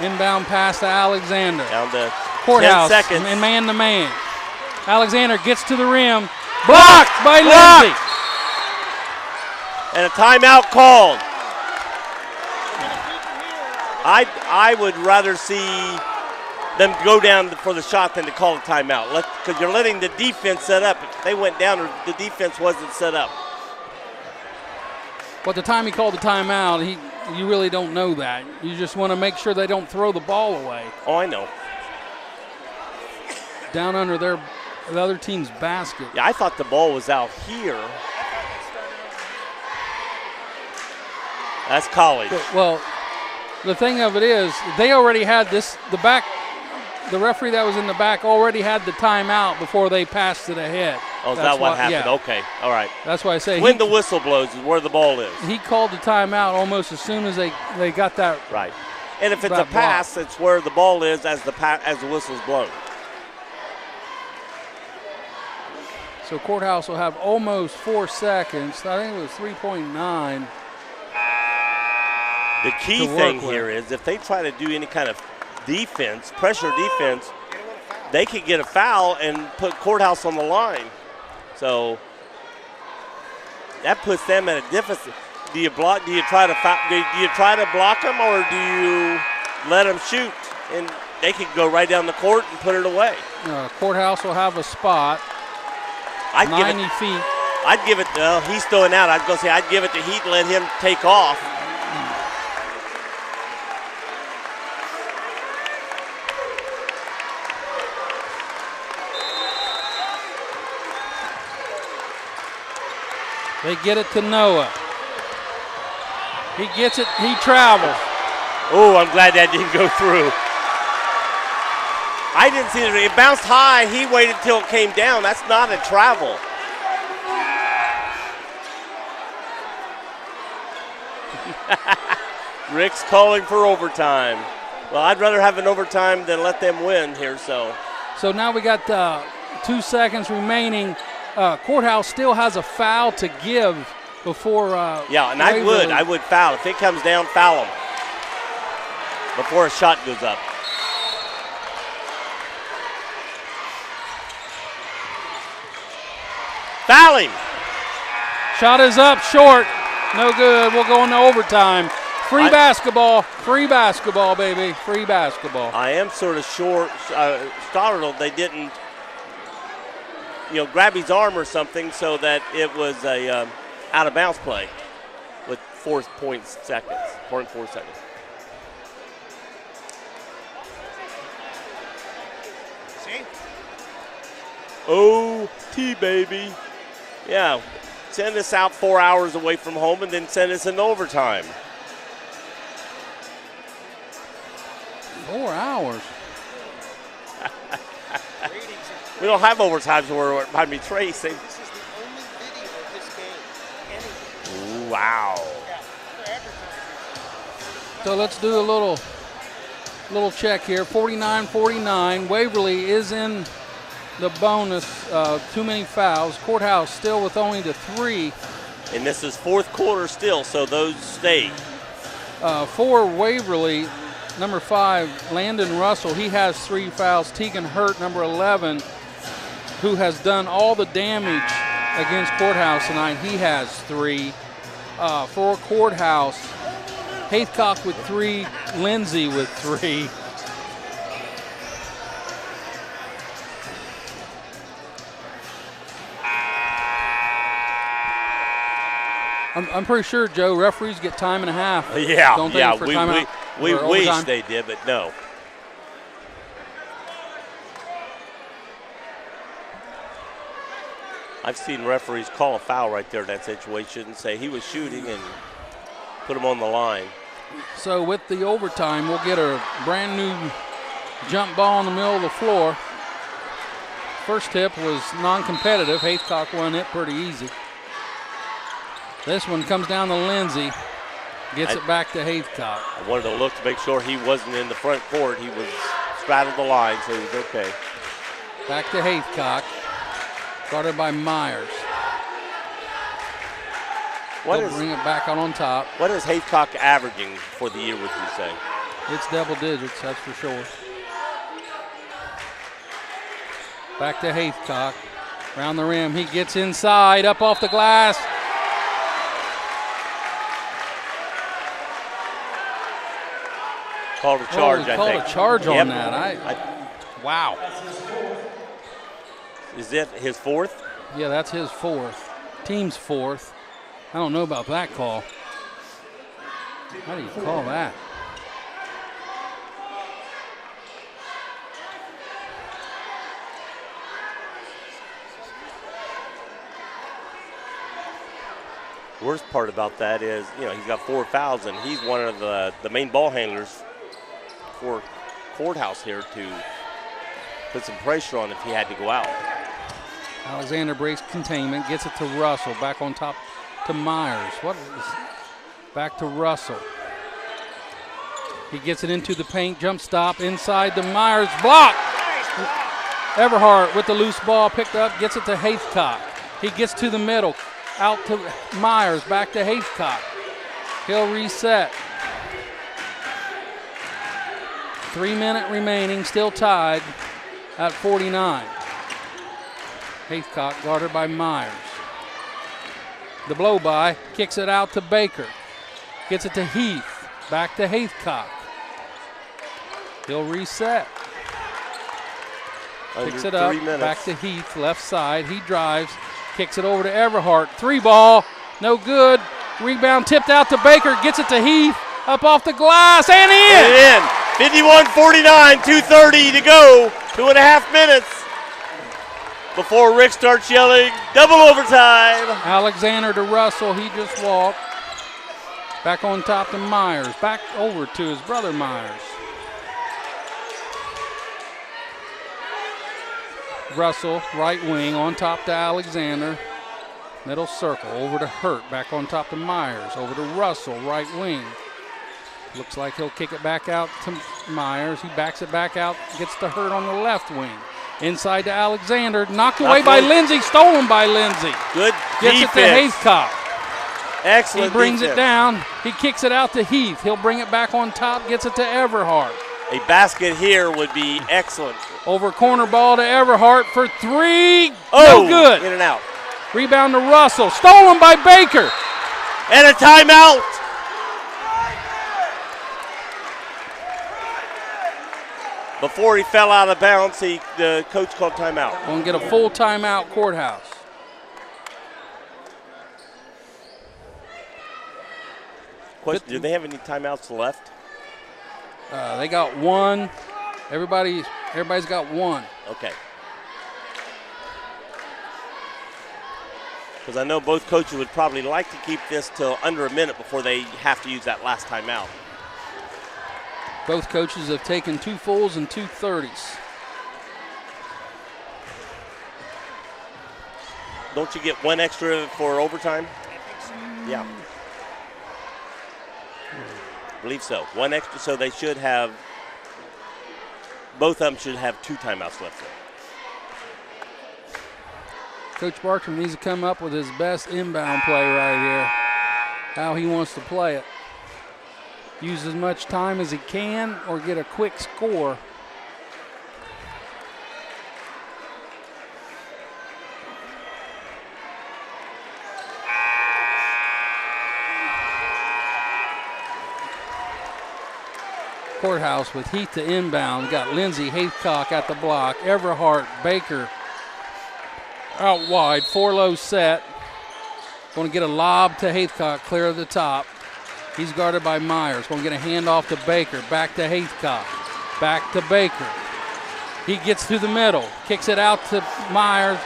Inbound pass to Alexander. Down to Courthouse 10 seconds. And man-to-man. Alexander gets to the rim. Blocked by Lindsay. And a timeout called. I would rather see them go down for the shot than to call a timeout, because you're letting the defense set up. If they went down, or the defense wasn't set up. But the time he called the timeout, you really don't know that. You just want to make sure they don't throw the ball away. Oh, I know. Down under the other team's basket. Yeah, I thought the ball was out here. That's college. Well, the thing of it is, they already had this, the referee that was in the back already had the timeout before they passed it ahead. Oh, is that what happened? Yeah. Okay, all right. That's why I say When the whistle blows is where the ball is. he called the timeout almost as soon as they got that. Right. And if it's a that pass, block. it's where the ball is as the whistle's blown. So Courthouse will have almost 4 seconds. I think it was 3.9. The key thing here is if they try to do any kind of defense, pressure defense, they could get a foul and put Courthouse on the line. So that puts them at a deficit. Do you block? Do you try to block them, or do you let them shoot? And they could go right down the court and put it away. Courthouse will have a spot. 90 feet. I'd give it. Well, he's throwing out. I was going to say I'd give it to Heat and let him take off. They get it to Noah. He gets it. He travels. Oh, I'm glad that didn't go through. I didn't see it. It bounced high. He waited till it came down. That's not a travel. Rick's calling for overtime. Well, I'd rather have an overtime than let them win here. So now we got 2 seconds remaining. Courthouse still has a foul to give before. Yeah, and I would foul. If it comes down, foul him before a shot goes up. Foul him. Shot is up, short. No good. We'll go into overtime. Free basketball, baby. Free basketball. I am sort of startled they didn't, grab his arm or something so that it was a out of bounds play with 4.4 seconds. See? OT, baby. Yeah, send us out 4 hours away from home and then send us in overtime. 4 hours. We don't have overtimes where behind me, Trace. This is the only video of this game. Anywhere. Wow. Yeah. So let's do a little check here. 49-49. Waverly is in the bonus. Too many fouls. Courthouse still with only the 3. And this is fourth quarter still, so those stay. For Waverly, number 5, Landon Russell, he has 3 fouls. Tegan Hurt, number 11, who has done all the damage against Courthouse tonight, he has 3. For Courthouse, Haythcock with 3, Lindsay with 3. I'm pretty sure, Joe, referees get time and a half. Yeah, don't they, for timeout? We Or wish overtime? they did, but no. I've seen referees call a foul right there in that situation and say he was shooting and put him on the line. So with the overtime, we'll get a brand new jump ball in the middle of the floor. First tip was non-competitive. Haythcock won it pretty easy. This one comes down to Lindsay. Gets it back to Haythcock. I wanted to look to make sure he wasn't in the front court. He was straddled the line, so he was okay. Back to Haythcock. Guarded by Myers. They'll bring it back out on top. What is Haythcock averaging for the year, would you say? It's double digits, that's for sure. Back to Haythcock. Around the rim, he gets inside, up off the glass. Called a charge, I think. Called a charge on that. Wow. Is that his 4th? Yeah, that's his 4th. Team's 4th. I don't know about that call. How do you call that? Worst part about that is, he's got 4 fouls, and he's one of the main ball handlers for Courthouse here to put some pressure on if he had to go out. Alexander breaks containment, gets it to Russell. Back on top to Myers. Back to Russell. He gets it into the paint, jump stop, inside to Myers, block. Everhart with the loose ball, picked up, gets it to Haithcock. He gets to the middle, out to Myers, back to Haithcock. He'll reset. 3 minutes remaining, still tied at 49. Haithcock guarded by Myers. The blow by, kicks it out to Baker. Gets it to Heath, back to Haithcock. He'll reset. Picks it up, back to Heath, left side. He drives, kicks it over to Everhart. 3 ball, no good. Rebound tipped out to Baker, gets it to Heath, up off the glass, and in! 51-49, 2:30 to go, 2.5 minutes before Rick starts yelling, double overtime. Alexander to Russell, he just walked. Back on top to Myers, back over to his brother Myers. Russell, right wing, on top to Alexander. Middle circle, over to Hurt, back on top to Myers. Over to Russell, right wing. Looks like he'll kick it back out to Myers. He backs it back out, gets to Hurt on the left wing. Inside to Alexander, knocked away by Lindsay, stolen by Lindsay. Good Gets defense. it to Haithcock. Excellent He brings defense. it down. He kicks it out to Heath. He'll bring it back on top, gets it to Everhart. A basket here would be excellent. Over corner ball to Everhart for 3. Oh, no good. In and out. Rebound to Russell. Stolen by Baker. And a timeout. Before he fell out of bounds, the coach called timeout. Going to get a full timeout, Courthouse. Question, do they have any timeouts left? They got one. Everybody's got one. Okay. Because I know both coaches would probably like to keep this till under a minute before they have to use that last timeout. Both coaches have taken 2 fulls and 2 30s. Don't you get one extra for overtime? Yeah. I believe so. One extra, so they should have, both of them should have 2 timeouts left. Coach Bartram needs to come up with his best inbound play right here. How he wants to play it. Use as much time as he can or get a quick score. Courthouse with Heath to inbound. Got Lindsay Haithcock at the block. Everhart, Baker out wide. 4 low set. Going to get a lob to Haithcock, clear of the top. He's guarded by Myers. Going to get a handoff to Baker. Back to Haithcock. Back to Baker. He gets through the middle. Kicks it out to Myers.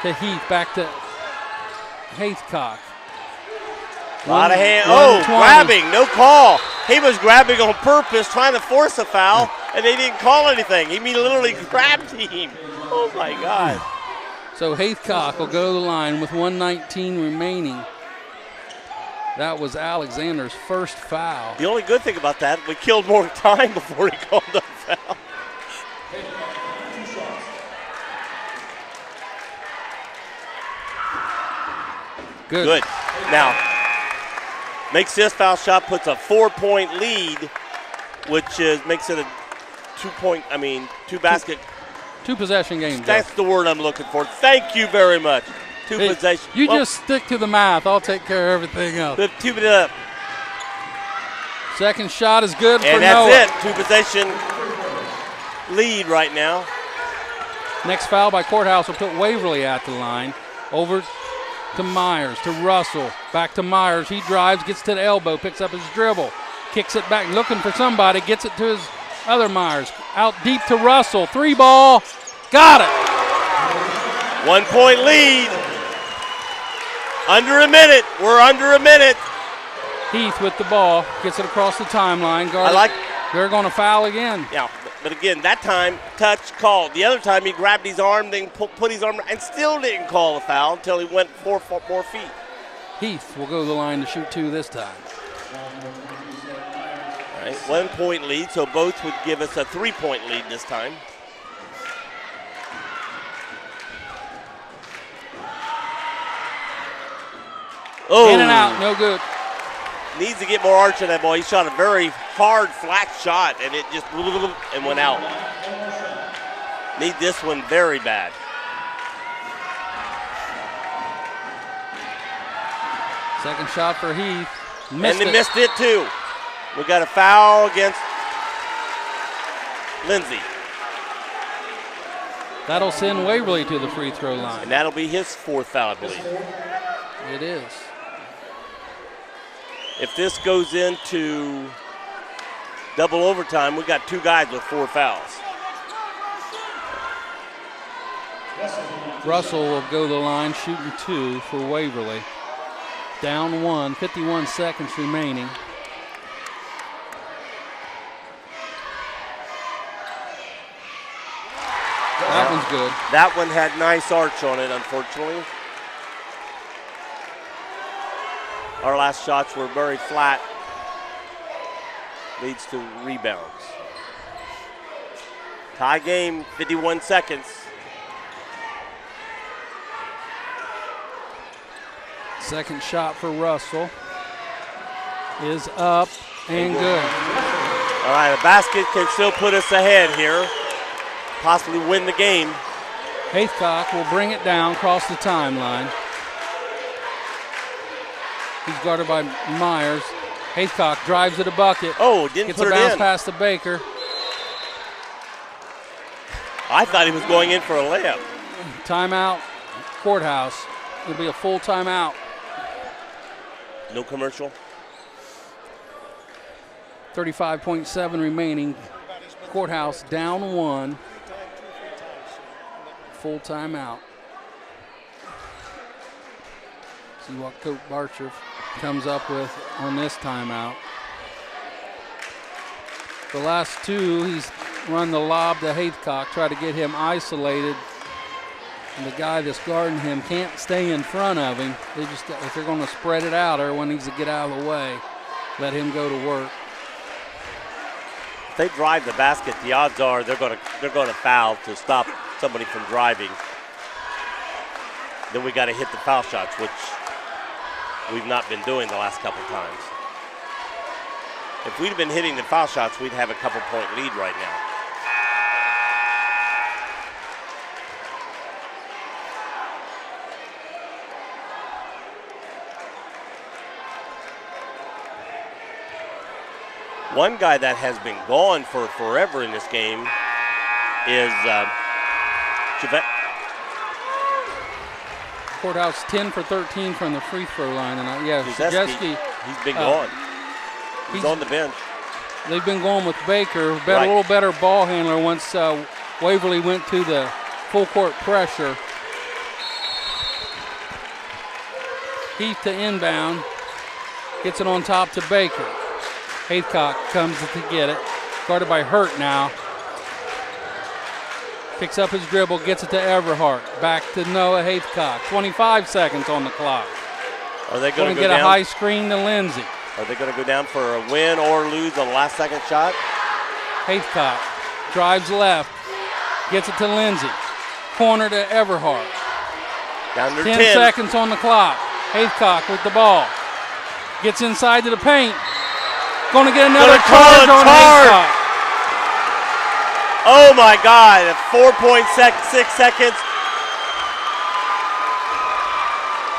To Heath. Back to Haithcock. A lot of hand. Oh, grabbing. No call. He was grabbing on purpose, trying to force a foul, and they didn't call anything. He literally grabbed him. Oh, my God. So Haithcock will go to the line with 1:19 remaining. That was Alexander's first foul. The only good thing about that, we killed more time before he called the foul. Good. Now, makes this foul shot, puts a 4-point lead, which makes it a 2 basket. 2 possession game. That's the word I'm looking for. Thank you very much. 2 possession. You just stick to the math. I'll take care of everything else. 2 it up. Second shot is good for Noah. And that's it. 2 possession lead right now. Next foul by Courthouse will put Waverly at the line. Over to Myers, to Russell. Back to Myers. He drives, gets to the elbow, picks up his dribble. Kicks it back, looking for somebody. Gets it to his other Myers. Out deep to Russell. 3 ball. Got it. 1-point lead. Under a minute. We're under a minute. Heath with the ball. Gets it across the timeline. They're going to foul again. Yeah. But again, that time, touch called. The other time, he grabbed his arm, then put his arm, and still didn't call a foul until he went 4 more feet. Heath will go to the line to shoot 2 this time. All right, 1 point lead, so both would give us a 3-point lead this time. Oh. In and out, no good. Needs to get more arch on that ball. He shot a very hard, flat shot, and it just and went out. Need this one very bad. Second shot for Heath. And they missed it too. We got a foul against Lindsay. That'll send Waverly to the free throw line. And that'll be his 4th foul, I believe. It is. If this goes into double overtime, we got 2 guys with 4 fouls. Russell will go to the line shooting 2 for Waverly. Down 1, 51 seconds remaining. That one's good. That one had nice arch on it, unfortunately. Our last shots were very flat. Leads to rebounds. Tie game, 51 seconds. Second shot for Russell is up and good. All right, a basket can still put us ahead here. Possibly win the game. Haythcock will bring it down across the timeline. He's guarded by Myers. Haythcock drives to the bucket. Oh, didn't Gets put a it bounce in. pass to Baker. I thought he was going in for a layup. Timeout, Courthouse. It'll be a full timeout. No commercial. 35.7 remaining. Courthouse down 1. Full timeout. See what Coach Barcher comes up with on this timeout. The last 2, he's run the lob to Haythcock, try to get him isolated. And the guy that's guarding him can't stay in front of him. They just, if they're going to spread it out, everyone needs to get out of the way. Let him go to work. If they drive the basket, the odds are they're going to foul to stop somebody from driving. Then we got to hit the foul shots, which we've not been doing the last couple times. If we'd have been hitting the foul shots, we'd have a couple-point lead right now. One guy that has been gone for forever in this game is Javette. Courthouse 10 for 13 from the free throw line. And Krzyzewski, he's been gone. He's on the bench. They've been going with Baker, a little better ball handler once Waverly went to the full court pressure. Heath to inbound, gets it on top to Baker. Haythcock comes to get it, guarded by Hurt now. Picks up his dribble, gets it to Everhart. Back to Noah Haythcock. 25 seconds on the clock. Are they going to get a high screen to Lindsay? Are they going to go down for a win or lose on the last second shot? Haythcock drives left, gets it to Lindsay. Corner to Everhart. Down to 10 seconds on the clock. Haythcock with the ball. Gets inside to the paint. Going to get another charge on Haythcock. Oh my God, 4.6 seconds.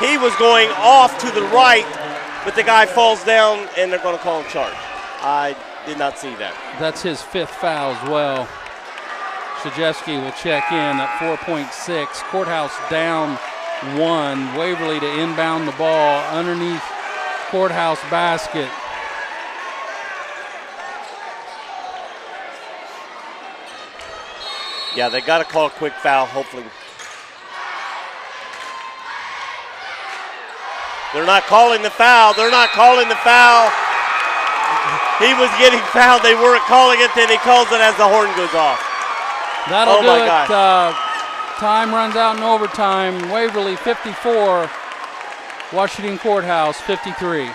He was going off to the right, but the guy falls down and they're going to call him charge. I did not see that. That's his 5th foul as well. Krzyzewski will check in at 4.6. Courthouse down 1. Waverly to inbound the ball underneath Courthouse basket. Yeah, they got to call a quick foul, hopefully. They're not calling the foul. They're not calling the foul. He was getting fouled. They weren't calling it. Then he calls it as the horn goes off. That'll do my it. gosh. Time runs out in overtime. Waverly 54, Washington Courthouse 53.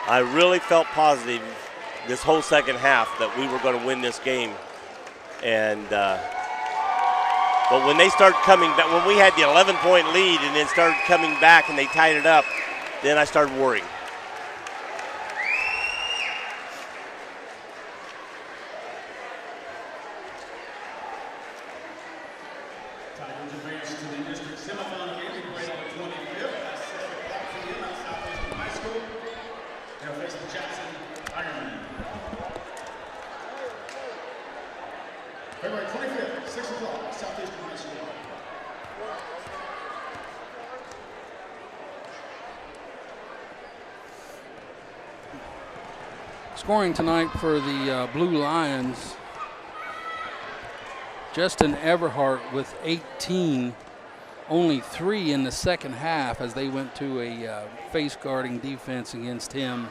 I really felt positive this whole second half that we were going to win this game. And but when they started coming back, when we had the 11-point lead and then started coming back and they tied it up, then I started worrying. Tigers advance to the district semifinal game. They play on the 25th. That's 6 o'clock p.m. at Southeastern High School. They'll face the Jackson Ironmen. February 25th, 6 o'clock at Southeastern High School. Scoring tonight for the Blue Lions, Justin Everhart with 18, only 3 in the second half as they went to a face guarding defense against him.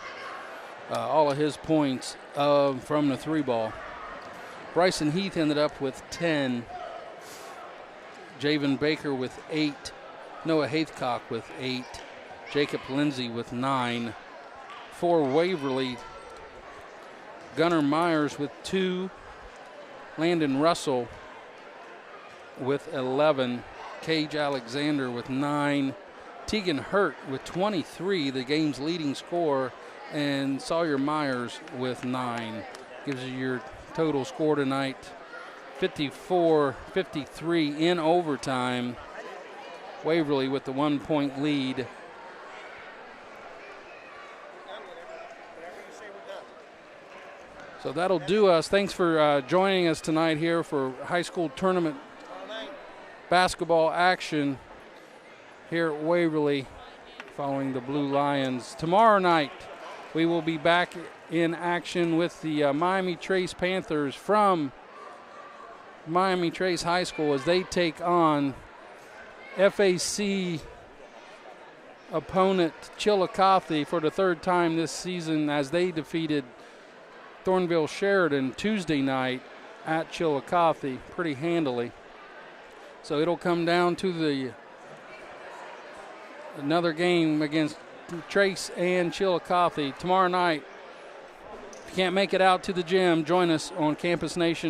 All of his points from the 3-ball. Bryson Heath ended up with 10. Javen Baker with 8. Noah Haithcock with 8. Jacob Lindsay with 9. For Waverly, Gunnar Myers with 2. Landon Russell with 11. Cage Alexander with 9. Tegan Hurt with 23, the game's leading scorer, and Sawyer Myers with 9. Gives you your total score tonight, 54-53 in overtime. Waverly with the 1-point lead. So that'll do us. Thanks for joining us tonight here for high school tournament basketball action here at Waverly following the Blue Lions. Tomorrow night we will be back in action with the Miami Trace Panthers from Miami Trace High School as they take on FAC opponent Chillicothe for the 3rd time this season as they defeated Thornville Sheridan Tuesday night at Chillicothe pretty handily. So it'll come down to another game against Trace and Chillicothe tomorrow night. If you can't make it out to the gym, join us on Campus Nation